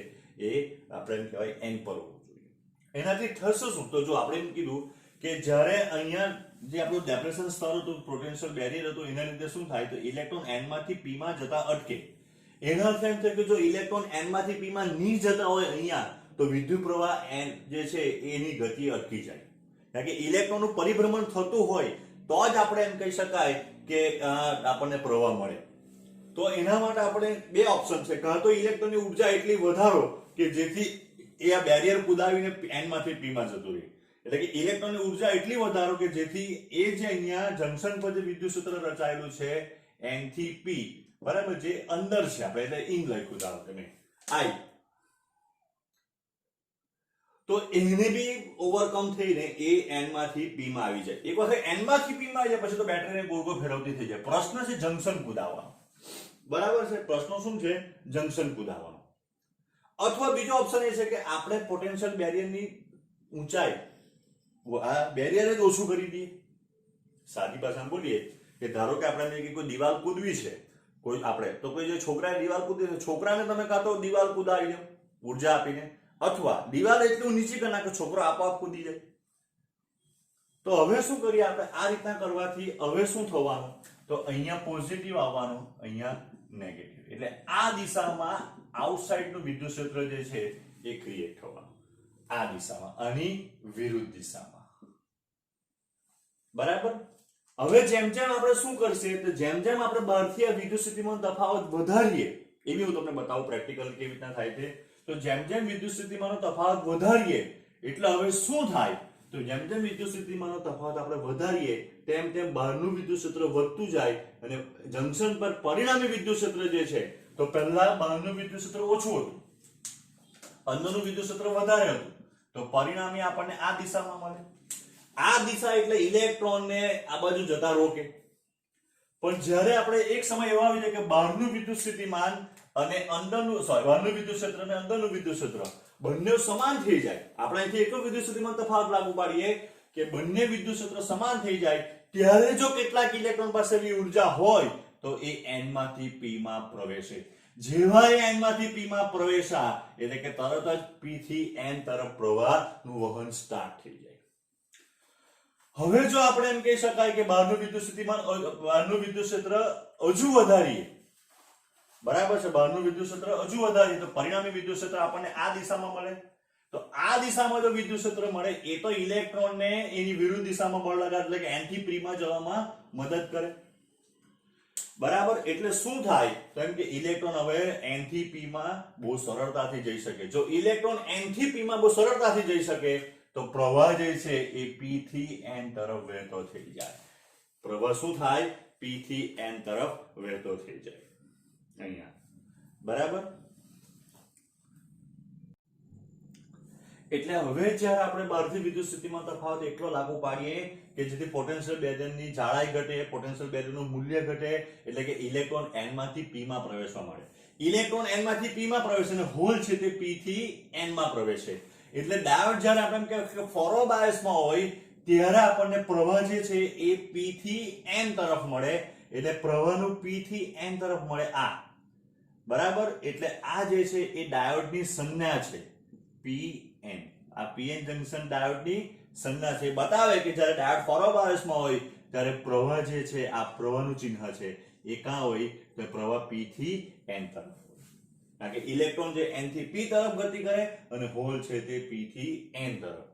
એ આપણે એમ કહેવાય N પર હોવું જોઈએ. એનાથી થશે શું? તો જો આપણે એમ કીધું કે જ્યારે અહીંયા જે આપણું ડેપ્રેશન સ્તર હતું, પોટેન્શિયલ બેરિયર હતું, એના લીધે શું થાય તો ઇલેક્ટ્રોન N માંથી P માં જતા અટકે. એનો અર્થ એમ થાય કે જો ઇલેક્ટ્રોન N માંથી P માં નહીં જતા હોય અહીંયા, તો વિદ્યુત પ્રવાહ N જે છે એની ગતિ અટકી જાય. કારણ કે ઇલેક્ટ્રોનનું પરિભ્રમણ થતું હોય તો જ આપણે એમ કહી શકાય કે આપણને પ્રવાહ મળે. તો એના માટે આપણે બે ઓપ્શન છે, કાં તો ઇલેક્ટ્રોનની ઉર્જા એટલી વધારો કે જેથી એ આ બેરિયર કુદાવીને N માંથી P માં જતું રહે. એટલે કે ઇલેક્ટ્રોનની ઉર્જા એટલી વધારો કે જેથી એ જે અહીંયા જંકશન પર જે વિદ્યુત ક્ષેત્ર રચાયેલું છે N થી P, બરાબર, જે અંદર છે, આપણે એટલે ઇન લખ્યું ધારો કે મેં I, તો એને બી ઓવરકમ થઈને એ N માંથી P માં આવી જાય. એક વખત N માંથી P માં આવી જાય પછી તો બેટરીને ગોળ ગોળ ફેરવતી થઈ જાય. પ્રશ્ન છે જંકશન કુદાવવાનો, બરાબર છે. પ્રશ્નો શું છે? જંકશન કુદાવવાનો. અથવા બીજો ઓપ્શન એ છે કે આપણે પોટેન્શિયલ બેરિયરની ઊંચાઈ આ બેરિયર જ ઓછું કરી દઈએ. સાદી ભાષામાં બોલીએ કે ધારો કે આપણે કોઈ દિવાલ કૂદવી છે, કોઈ આપણે તો કોઈ જે છોકરાએ દિવાલ કૂદી છે, છોકરાને તમે કાં તો દિવાલ કૂદાવી દો ઉર્જા આપીને, અથવા દિવાલ એટલું નીચે કરી નાખો છોકરો આપોઆપ કૂદી જાય. તો હવે શું કરીએ આપણે? આ રીતના કરવાથી હવે શું થવાનું? તો અહીંયા પોઝિટિવ આવવાનું, અહીંયા નેગેટિવ. એટલે આ દિશામાં આઉટસાઇડનું વિદ્યુત ક્ષેત્ર જે છે એ ક્રિએટ થવાનું, આ દિશામાં, આની વિરુદ્ધ દિશામાં. બરાબર. હવે જેમ જેમ આપણે શું કરશે તો જેમ જેમ આપણે બહારથી આ વિદ્યુત સ્થિતિમાન તફાવત વધારીએ, એવી હું તમને બતાવું પ્રેક્ટિકલ કેવી રીતના થાય છે. તો જેમ જેમ વિદ્યુત સ્થિતિમાનનો તફાવત વધારીએ એટલે હવે શું થાય? તો જેમ જેમ વિદ્યુત સ્થિતિમાનનો તફાવત આપણે વધારીએ તેમ તેમ બહારનું વિદ્યુત ક્ષેત્ર વધતું જાય અને જંકશન પર પરિણામી વિદ્યુત ક્ષેત્ર જે છે, તો પહેલા બહારનું વિદ્યુત ક્ષેત્ર ઓછું હતું, અંદરનું વિદ્યુત ક્ષેત્ર વધારે હતું, તો પરિણામી આપણને આ દિશામાં મળે. આ દિશા એટલે ઇલેક્ટ્રોનને આ બાજુ જતા રોકે. પણ જ્યારે આપણે એક સમય એવો આવી જાય કે બહારનું વિદ્યુત સ્થિતિમાન અને અંદરનું બહારનું વિદ્યુત ક્ષેત્ર અને અંદરનું વિદ્યુત ક્ષેત્ર બંને સમાન થઈ જાય, આપણે અહીંથી એટલું વિદ્યુત સ્થિતિમાન તફાવત લાગુ પાડીએ કે બંને વિદ્યુત ક્ષેત્ર સમાન થઈ જાય, ત્યારે જો કેટલાક ઇલેક્ટ્રોન પાસે ઉર્જા હોય તો એ N માંથી P માં પ્રવેશે. જેવા એ N માંથી P માં પ્રવેશા એટલે કે તરત જ P થી N તરફ પ્રવાહનું વહન સ્ટાર્ટ થઈ જાય. હવે જો આપણે એમ કહી શકાય કે બહારનું વિદ્યુત સ્થિતિમાન, બહારનું વિદ્યુત ક્ષેત્ર હજુ વધારીએ, બરાબર છે, બહારનું વિદ્યુત ક્ષેત્ર હજુ વધારીએ તો પરિણામી વિદ્યુત ક્ષેત્ર આપણને આ દિશામાં મળે. તો આ દિશામાં જો વિદ્યુત ક્ષેત્ર મળે એ તો ઇલેક્ટ્રોનને એની વિરુદ્ધ દિશામાં બળ લગાડે, એટલે કે N થી P માં જવામાં મદદ કરે. બરાબર. એટલે શું થાય તો એમ કે ઇલેક્ટ્રોન હવે N થી P માં બહુ સરળતાથી જઈ શકે. જો ઇલેક્ટ્રોન N થી P માં બહુ સરળતાથી જઈ શકે તો પ્રવાહ જે છે એ P થી N તરફ વહેતો થઈ જાય. પ્રવાહ શું થાય? P થી N તરફ વહેતો થઈ જાય અહીંયા. બરાબર. એટલે હવે જ્યારે આપણે બહારથી વિદ્યુત સ્થિતિમાન તફાવત એટલો લાગુ પાડીએ કે જેથી પોટેન્શિયલ બેરિયરની જાડાઈ ઘટે, પોટેન્શિયલ બેરિયરનું મૂલ્ય ઘટે, એટલે કે ઇલેક્ટ્રોન N માંથી P માં પ્રવેશવા મળે. ઇલેક્ટ્રોન N માંથી P માં પ્રવેશે અને હોલ છે તે P થી N માં પ્રવેશે. એટલે ડાયોડ જ્યારે આપણે કે ફોરવર્ડ બાયસમાં હોય ત્યારે આપણને પ્રવાહ જે છે એ P થી N તરફ મળે. એટલે પ્રવાહનું P થી N તરફ મળે આ. બરાબર. એટલે આ જે છે એ ડાયોડની સંજ્ઞા છે Pn. આ Pn જંકશન ડાયોડની સંજ્ઞા છે. બતાવે કે જ્યારે ડાયોડ ફોરવર્ડ બાયસમાં હોય ત્યારે પ્રવાહ જે છે આ પ્રવાહનું ચિહ્ન છે એ કાં હોય? તો એ પ્રવાહ p થી n તરફ, કારણ કે ઇલેક્ટ્રોન જે n થી p તરફ ગતિ કરે અને હોલ છે તે p થી n તરફ.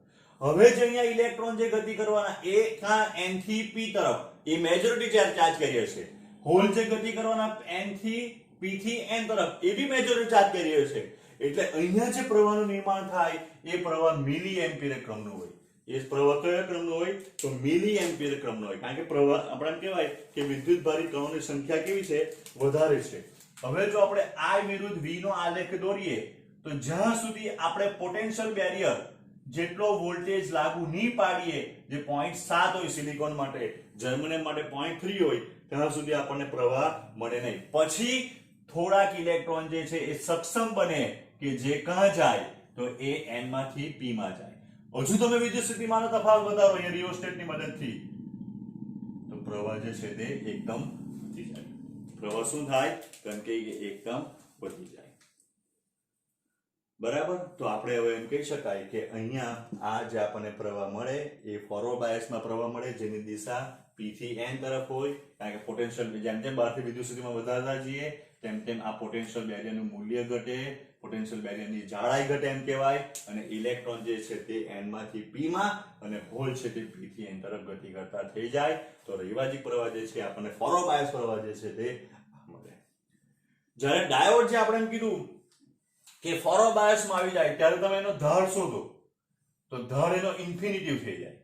હવે જે અહીંયા ઇલેક્ટ્રોન જે ગતિ કરવાના એ કાં n થી p તરફ, એ મેજોરિટી ચાર્જ કેરિયર છે. હોલ જે ગતિ કરવાના n થી p થી n તરફ, એ બી મેજોરિટી ચાર્જ કેરિયર છે. એટલે અહીંયા જે પ્રવાહનું નિર્માણ થાય એ પ્રવાહ મિલી એમ્પિયર ક્રમનો હોય. એ પ્રવાહ કયા ક્રમનો હોય? તો મિલી એમ્પિયર ક્રમનો હોય, કારણ કે પ્રવાહ આપણે એમ કહેવાય કે વિદ્યુતભારી કણોની સંખ્યા કેવી છે? વધારે છે. હવે જો આપણે I વિરુદ્ધ V નો આલેખ દોરીએ તો જ્યાં સુધી આપણે પોટેન્શિયલ બેરિયર જેટલો વોલ્ટેજ લાગુ નહીં પાડીએ, જે 0.7 હોય સિલિકોન માટે, જર્મનિયમ માટે 0.3 હોય, ત્યાં સુધી આપણને પ્રવાહ મળે નહીં. પછી થોડાક ઇલેક્ટ્રોન જે છે એ સક્ષમ બને કે જે ક્યાં જાય? તો એ n માંથી p માં જાય. હજુ તમે વિદ્યુત સ્થિતિમાનનો તફાવત બતાવો અહીંયા રિયોસ્ટેટની મદદથી, તો પ્રવાહ જે છે તે એકદમ વધી જાય. પ્રવાહ શું થાય? કારણ કે એકદમ વધી જાય. બરાબર? તો આપણે હવે એમ કહી શકાય કે અહીંયા આ જે આપણને પ્રવાહ મળે એ ફોરવર્ડ બાયસમાં પ્રવાહ મળે, જેની દિશા p થી n તરફ હોય, કારણ કે પોટેન્શિયલ જેમ જેમ બહારથી વિદ્યુત સ્થિતિમાં વધારતા જઈએ તેમ તેમ આ પોટેન્શિયલ બેરિયરનું મૂલ્ય ઘટે, પોટેન્શિયલ બેરિયરની જાડાઈ ઘટે એમ કહેવાય, અને ઇલેક્ટ્રોન જે છે તે n માંથી p માં અને હોલ છે તે p થી n તરફ ગતિ કરતા થઈ જાય. તો રૈવાજિક પ્રવાહ જે છે આપણને ફોરવર્ડ બાયસ પ્રવાહ જે છે તે મળે. જ્યારે ડાયોડ જે આપણે એમ કીધું કે ફોરવર્ડ બાયસમાં આવી જાય ત્યારે તમે એનો ઢાળ શોધો, તો ઢાળ એનો ઇન્ફિનિટિવ થઈ જાય.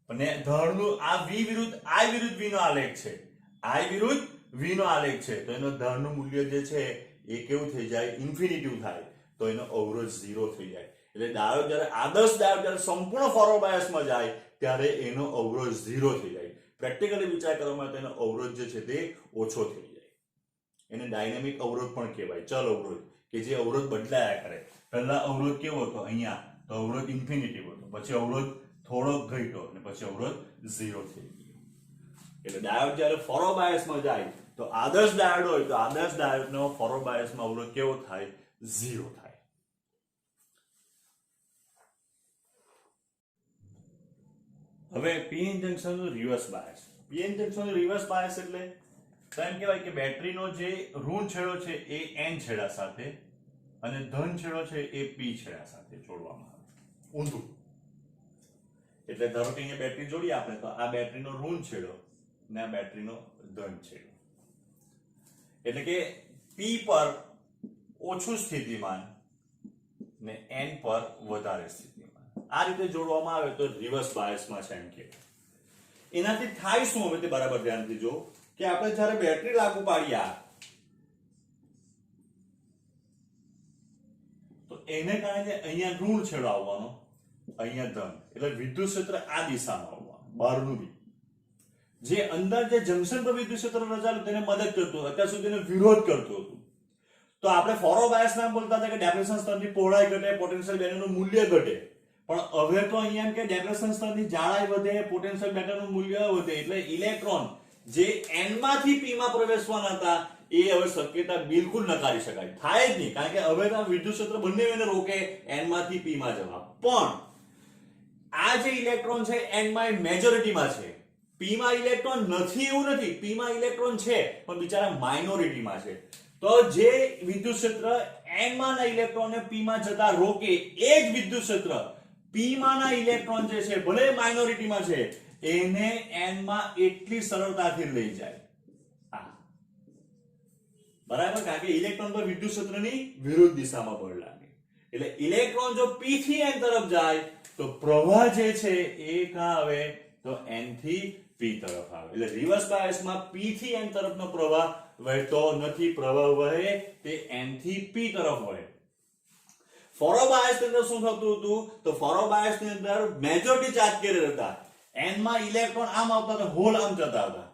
અને ઢાળનું આ v વિરુદ્ધ I વિરુદ્ધ v નો આલેખ છે, I વિરુદ્ધ v નો આલેખ છે, તો એનો ઢાળનું મૂલ્ય જે છે એ કેવું થઈ જાય? ઇન્ફિનિટિવ થાય. તો એનો અવરોધ 0 થઈ જાય. એટલે ડાયોડ જ્યારે આદર્શ ડાયોડ જ્યારે સંપૂર્ણ ફોરવર્ડ બાયસમાં જાય ત્યારે એનો અવરોધ 0 થઈ જાય. પ્રેક્ટિકલી વિચાર કરવામાં આવે તો એનો અવરોધ જે છે તે ઓછો થઈ જાય. એને ડાયનેમિક અવરોધ પણ કહેવાય, ચલ અવરોધ, કે જે અવરોધ બદલાયા કરે. પહેલા અવરોધ કેવો હતો? અહીંયા તો અવરોધ ઇન્ફિનિટિવ હતો, પછી અવરોધ થોડો ઘટ્યો અને પછી અવરોધ 0 થઈ ગયો. એટલે ડાયોડ જ્યારે ફોરવર્ડ બાયસમાં જાય તો આદર્શ ડાયોડ હોય તો આદર્શ ડાયોડનો ફોરવર્ડ બાયસમાં અવરોધ કેવો થાય? 0 થાય. હવે પીએન જંક્શનનું રિવર્સ બાયસ. પીએન જંક્શનનું રિવર્સ બાયસ એટલે તો એમ કહેવાય કે બેટરીનો જે ઋણ છેડો છે એ n છેડા સાથે અને ધન છેડો છે એ p છેડા સાથે જોડવામાં આવે, ઊંધું. એટલે ધારો કે અહીંયા બેટરી જોડીએ આપણે, તો આ બેટરીનો ઋણ છેડો ને આ બેટરીનો ધન છેડો, એટલે કે p પર ઓછું સ્થિતિમાન ને n પર વધારે સ્થિતિમાન, આ રીતે જોડવામાં આવે તો રિવર્સ બાયસમાં છે એમ કે. એનાથી થાય શું? હવે તે બરાબર ધ્યાનથી જો કે આપણે જ્યારે બેટરી લાગુ પાડ્યા તો એને કારણે અહીંયા ઋણ છેડો આવવાનો, અહીંયા ધન, એટલે વિદ્યુત ક્ષેત્ર આ દિશામાં આવવાનું, બહારનું બી. જે અંદર જે જંકશન પર વિદ્યુત ક્ષેત્ર રચાયેલું તેને મદદ કરતું, અત્યાર સુધી એને વિરોધ કરતું હતું. તો આપણે ફોરવર્ડ બાયસ નામ બોલતા હતા કે ડેપ્રેશન સ્તરની પહોળાઈ ઘટે, પોટેન્શિયલ બેરિયરનું મૂલ્ય ઘટે. પણ હવે તો અહીંયા એમ કે ડેપ્રેશન સ્તરની જાડાઈ વધે, પોટેન્શિયલ બેરિયરનું મૂલ્ય વધે, એટલે ઇલેક્ટ્રોન જે n માંથી p માં પ્રવેશવાના હતા એ હવે શક્યતા બિલકુલ નકારી શકાય, થાય જ નહીં. કારણ કે હવે તો વિદ્યુત ક્ષેત્ર બંને એને રોકે n માંથી p માં જવા. પણ આ જે ઇલેક્ટ્રોન છે n માં મેજોરિટીમાં છે, p માં ઇલેક્ટ્રોન નથી એવું નથી, p માં ઇલેક્ટ્રોન છે પણ બિચારા માઇનોરિટીમાં છે. તો જે વિદ્યુત ક્ષેત્ર n માંના ઇલેક્ટ્રોનને p માં જતા રોકે એ જ વિદ્યુત ક્ષેત્ર p માંના ઇલેક્ટ્રોન જે છે ભલે માઇનોરિટીમાં છે એને n માં એટલી સરળતાથી લઈ જાય. બરાબર? કારણ કે ઇલેક્ટ્રોન પર વિદ્યુત ક્ષેત્રની વિરુદ્ધ દિશામાં બળ લાગે. એટલે ઇલેક્ટ્રોન જો p થી n તરફ જાય તો પ્રવાહ જે છે એ ક્યાં આવે? તો n થી p તરફ આવે. એટલે રિવર્સ બાયસમાં p થી n તરફનો પ્રવાહ વહેતો નથી, પ્રવાહ વહે તે n થી p તરફ વહે. ફોરવર્ડ બાયસ ની અંદર શું થતું હતું? તો ફોરવર્ડ બાયસ ની અંદર મેજોરિટી ચાર્જ કેરિયર હતા, n માં ઇલેક્ટ્રોન આમ આવતા હતા, હોલ આમ જતા હતા,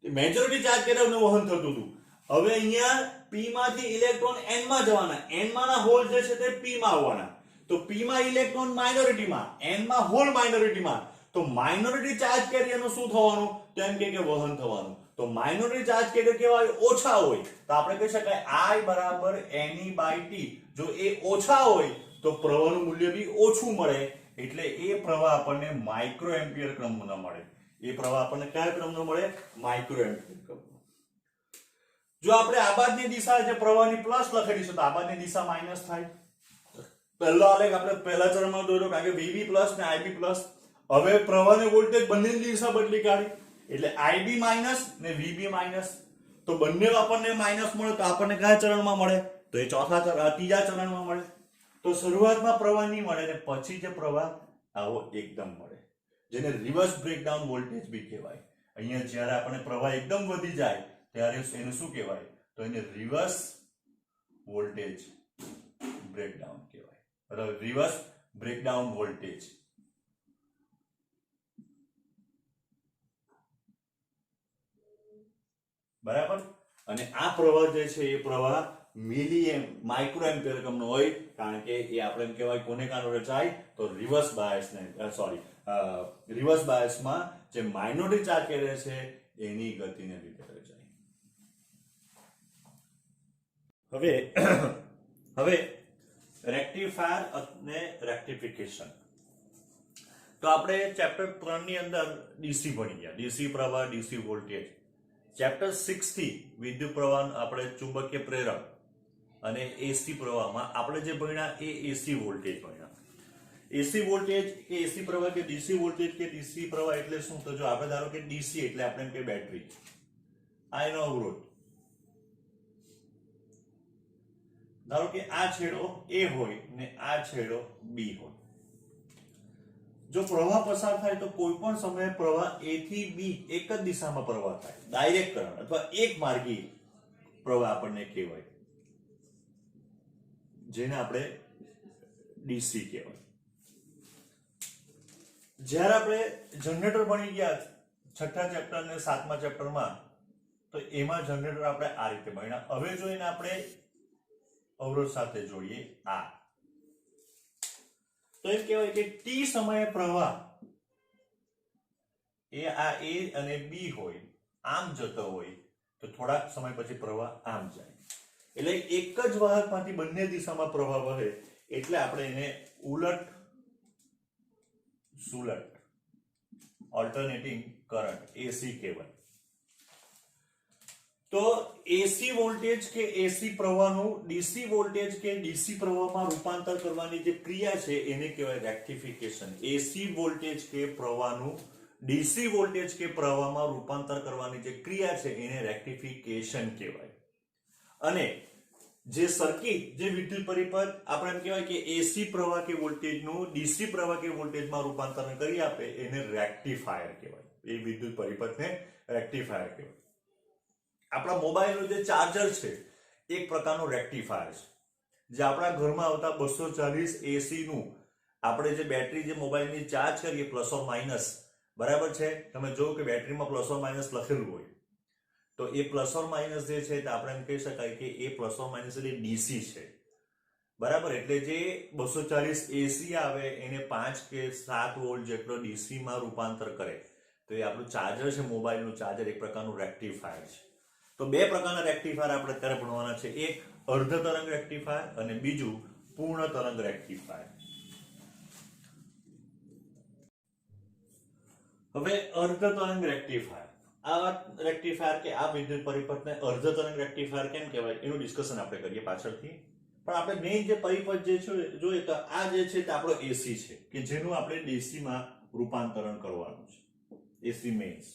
મેજોરિટી ચાર્જ કેરિયરનું વહન થતું હતું. હવે અહીંયા p માંથી ઇલેક્ટ્રોન n માં જવાના, n માંના હોલ જે છે તે p માં આવવાના. તો p માં ઇલેક્ટ્રોન માઇનોરિટીમાં, n માં હોલ માઇનોરિટીમાં, તો માઇનોરિટી ચાર્જ કેરિયરનું શું થવાનું? તો એમ કે વહન થવાનું. તો માઇનોરિટી ચાર્જ કેરિયર કેવા હોય? ઓછા હોય. તો આપણે કહી શકાય I બરાબર Ne/T. જો એ ઓછા હોય તો પ્રવાહનું મૂલ્ય બી ઓછું મળે, એટલે એ પ્રવાહ આપણને માઇક્રો એમ્પિયર ક્રમનો મળે. એ પ્રવાહ આપણને કયા ક્રમનો મળે? માઇક્રો એમ્પિયર ક્રમનો. જો આપણે આ બાજુની દિશા જે પ્રવાહની પ્લસ લખેલી છે તો આ બાજુની દિશા માઇનસ થાય. પહેલો આલેખ આપણે પહેલા ચરણમાં દોર્યો કારણ કે VB પ્લસ ને IB પ્લસ. હવે પ્રવાહની વોલ્ટેજ બંનેની દિશા બદલી કાઢી એટલે IB માઇનસ ને VB માઇનસ. તો બંને આપણને માઇનસ મળે તો આપણને કયા ચરણમાં મળે? તો એ ત્રીજા ચરણમાં મળે. તો શરૂઆતમાં પ્રવાહ નહીં મળે ને પછી જે પ્રવાહ આવો એકદમ મળે, જેને રિવર્સ બ્રેકડાઉન વોલ્ટેજ બી કહેવાય. અહીંયા જ્યારે આપણે પ્રવાહ એકદમ વધી જાય ત્યારે એને શું કહેવાય? તો એને રિવર્સ વોલ્ટેજ બ્રેકડાઉન કહેવાય. બરાબર, રિવર્સ બ્રેકડાઉન વોલ્ટેજ. બરાબર. અને આ પ્રવાહ જે છે એ પ્રવાહ માઇક્રો એમ્પિયર કમનો હોય કારણ કે એ આપણે એમ કહેવાય કોને કારણે રચાય? તો રિવર્સ બાયસ ને રિવર્સ બાયસમાં જે માઇનોરિટી ચાર્જ કેરે છે એની ગતિને લીધે રચાય. હવે રેક્ટિફાયર અને રેક્ટિફિકેશન. તો આપણે ચેપ્ટર 3 ની અંદર ડીસી ભણી ગયા, ડીસી પ્રવાહ, ડીસી વોલ્ટેજ. ચેપ્ટર 6 થી વિદ્યુત પ્રવાહ આપણે ચુંબકીય પ્રેરક અને એસી પ્રવાહમાં આપણે જે ભણ્યા એ એસી વોલ્ટેજ ભણ્યા. એસી વોલ્ટેજ કે એસી પ્રવાહ કે ડીસી વોલ્ટેજ કે ડીસી પ્રવાહ એટલે શું? તો જો આપણે ધારો કે ડીસી એટલે આપણે એમ કે બેટરી, આ એનો અવરોધ. ધારો કે આ છેડો A હોય ને આ છેડો B હોય. જો પ્રવાહ પસાર થાય તો કોઈ પણ સમયે પ્રવાહ A થી B એક જ દિશામાં પ્રવાહ થાય, ડાયરેક્ટ કરંટ અથવા એક માર્ગી પ્રવાહ આપણને કહેવાય, જેને આપણે ડીસી કહેવાય. જ્યારે આપણે જનરેટર ભણી ગયા 6થા ચેપ્ટર અને 7મા ચેપ્ટરમાં, તો એમાં જનરેટર આપણે આ રીતે ભણ્યા. હવે જોઈને આપણે અવરોધ સાથે જોઈએ આ. તો એમ કહેવાય કે ટી સમયે પ્રવાહ એ આ A અને B હોય આમ જતો હોય તો થોડાક સમય પછી પ્રવાહ આમ જાય. એટલે એક જ વાહકમાંથી બંને દિશામાં પ્રવાહ વહે એટલે આપણે એને ઉલટ સુલટ ઓલ્ટરનેટિંગ કરંટ એસી કહેવાય. તો એસી વોલ્ટેજ કે એસી પ્રવાહનું ડીસી વોલ્ટેજ કે ડીસી પ્રવાહમાં રૂપાંતર કરવાની જે ક્રિયા છે એને કહેવાય રેક્ટિફિકેશન. એસી વોલ્ટેજ કે પ્રવાહનું ડીસી વોલ્ટેજ કે પ્રવાહમાં રૂપાંતર કરવાની જે ક્રિયા છે એને રેક્ટિફિકેશન કહેવાય. અને જે સર્કિટ જે વિદ્યુત પરિપથ આપણે એમ કહેવાય કે એસી પ્રવાહ કે વોલ્ટેજનું ડીસી પ્રવાહ કે વોલ્ટેજમાં રૂપાંતરણ કરી આપે એને રેક્ટિફાયર કહેવાય. એ વિદ્યુત પરિપથને રેક્ટિફાયર કહેવાય. આપણા મોબાઈલનું જે ચાર્જર છે એક પ્રકારનું રેક્ટિફાયર છે. જે આપણા ઘરમાં આવતા 240 એસી નું આપણે જે બેટરી જે મોબાઈલની ચાર્જ કરીએ પ્લસ ઓર માઇનસ, બરાબર છે, તમે જોયું કે બેટરીમાં પ્લસ ઓર માઇનસ લખેલું હોય તો એ પ્લસ ઓર માઇનસ જે છે તે આપણે એમ કહી શકાય કે એ પ્લસ ઓર માઇનસ એટલે ડીસી છે. બરાબર, એટલે જે 240 એસી આવે એને 5 કે 7 વોલ્ટ જેટલો ડીસી માં રૂપાંતર કરે તો એ આપણું ચાર્જર છે, મોબાઈલનું ચાર્જર એક પ્રકારનું રેક્ટિફાયર છે. તો બે પ્રકારના રેક્ટિફાયર આપણે અત્યારે ભણવાના છે, એક અર્ધ તરંગ રેક્ટિફાયર અને બીજું પૂર્ણ તરંગ રેક્ટિફાયર. હવે અર્ધ તરંગ રેક્ટિફાયર, આ રેક્ટિફાયર કે આ વિદ્યુત પરિપથને અર્ધ તરંગ રેક્ટિફાયર કેમ કહેવાય એનું ડિસ્કશન આપણે કરીએ પાછળથી. પણ આપણે મેઇન જે પરિપથ જે છે જોઈએ તો આ જે છે તે આપણો એસી છે કે જેનું આપણે ડીસી માં રૂપાંતરણ કરવાનું છે, એસી મેઇન્સ.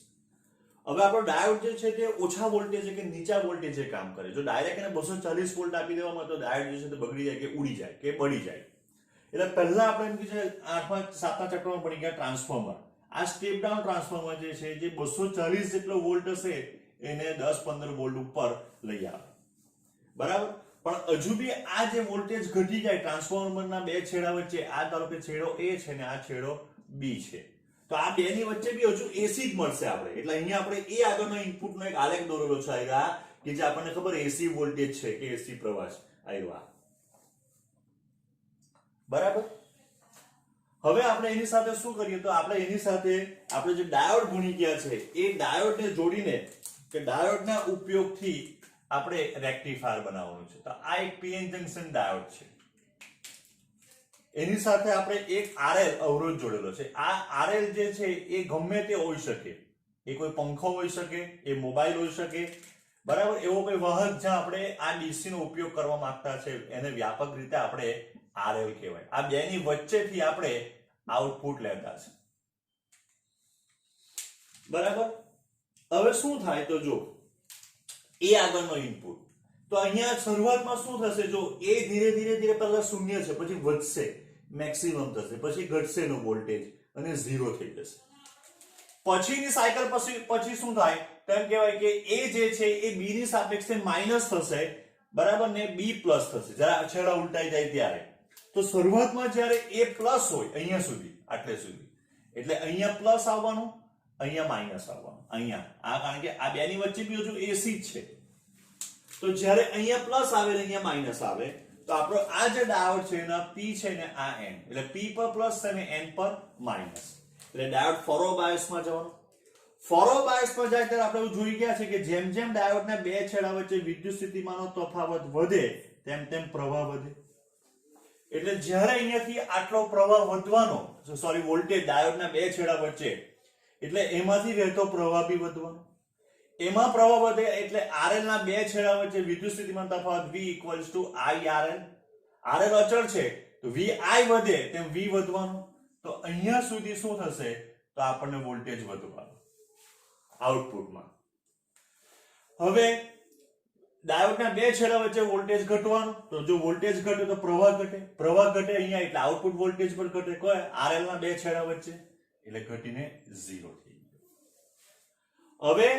હવે આપણો ડાયોડ જે છે તે ઓછા વોલ્ટેજ કે નીચા વોલ્ટેજે કામ કરે. જો ડાયરેક્ટ એને 240 વોલ્ટ આપી દેવામાં તો ડાયોડ જે છે તે બગડી જાય કે ઉડી જાય કે બળી જાય. એટલે પહેલા આપણે એમ કે 8મા 7મા ચેપ્ટરમાં ભણી ગયા ટ્રાન્સફોર્મર. આ સ્ટેપ ડાઉન ટ્રાન્સફોર્મર જે છે જે 240 જેટલો વોલ્ટ હશે એને 10-15 વોલ્ટ ઉપર લઈ આવે. બરાબર, પણ હજુ બી આ જે વોલ્ટેજ ઘટી જાય ટ્રાન્સફોર્મરના બે છેડા વચ્ચે, આ ધારો કે છેડો A છે ને આ છેડો B છે, તો આ બે ની વચ્ચે બી હજુ એસી જ મળશે આપણે. એટલે અહીંયા આપણે એ આગળનો ઇનપુટનો એક આલેખ દોરેલો છે કે જે આપણને ખબર એસી વોલ્ટેજ છે કે એસી પ્રવાહ છે આવ્યા. બરાબર, હવે આપણે એની સાથે શું કરીએ તો આપણે એની સાથે આપણે જે ડાયોડ ભણી ગયા છે એ ડાયોડને જોડીને કે ડાયોડના ઉપયોગથી આપણે રેક્ટિફાયર બનાવવાનું છે. તો આ એક પીએન જંકશન ડાયોડ છે, એની સાથે આપણે એક RL અવરોધ જોડેલો છે. આ RL જે છે એ ગમે તે હોઈ શકે, એ કોઈ પંખો હોઈ શકે, એ મોબાઈલ હોઈ શકે, બરાબર. એવો કોઈ વાહક જ્યાં આપણે આ ડીસી નો ઉપયોગ કરવા માંગતા છે એને વ્યાપક રીતે આપણે આરએલ કહેવાય. આ બેની વચ્ચેથી આપણે આઉટપુટ લેતા છે. બરાબર. હવે શું થાય તો જો એ આગળનો ઇનપુટ, તો અહીંયા શરૂઆતમાં શું થશે, જો એ ધીરે ધીરે ધીરે પહેલા શૂન્ય છે, પછી વધશે, મેક્સિમમ થશે, પછી ઘટશે નો વોલ્ટેજ અને 0 થઈ જશે. પછીની સાયકલ પછી શું થાય તો એમ કહેવાય કે એ જે છે એ બી ની સાપેક્ષે માઇનસ થશે, બરાબર, ને બી પ્લસ થશે જરા છેડા ઉલટાઈ જાય ત્યારે. તો શરૂઆતમાં જ્યારે એ પ્લસ હોય અહીંયા સુધી, આટલે સુધી, એટલે અહીંયા પ્લસ આવવાનું, અહીંયા માઇનસ આવવાનું, અહીંયા આ કારણ કે આ બેની વચ્ચે બી હજુ એસી જ છે. તો જ્યારે અહીંયા પ્લસ આવે ને અહીંયા માઇનસ આવે તો આપણો આ જે ડાયોડ છે એના પી છે ને આ એન, એટલે પી પર પ્લસ છે ને એન પર માઇનસ, એટલે ડાયોડ ફોરવર્ડ બાયસમાં જવાનું. ફોરવર્ડ બાયસમાં જાય ત્યારે આપણે જોઈ ગયા છે કે જેમ જેમ ડાયોડના બે છેડા વચ્ચે વિદ્યુત સ્થિતિમાનનો તફાવત વધે તેમ તેમ પ્રવાહ વધે. એટલે જ્યારે અહીંયાથી આટલો પ્રવાહ વધવાનો, સોરી વોલ્ટેજ ડાયોડના બે છેડા વચ્ચે, એટલે એમાંથી વહેતો પ્રવાહ બી વધવાનો. એમાં પ્રવાહ વધે એટલે આરએલ ના બે છેડા વચ્ચે વિદ્યુત સ્થિતિમાન તફાવત V = IRL. આરએલ અચળ છે તો VI વધે તેમ V વધવાનો. તો અહીંયા સુધી શું થશે તો આપણને વોલ્ટેજ વધવાનો આઉટપુટમાં. હવે ડાયોડના બે છેડા વચ્ચે વોલ્ટેજ ઘટવાનો, તો જો વોલ્ટેજ ઘટે તો પ્રવાહ ઘટે, પ્રવાહ ઘટે અહીંયા એટલે આઉટપુટ વોલ્ટેજ પર ઘટે, કોઈ આરએલ ના બે છેડા વચ્ચે, એટલે ઘટીને 0 થઈ ગયો. હવે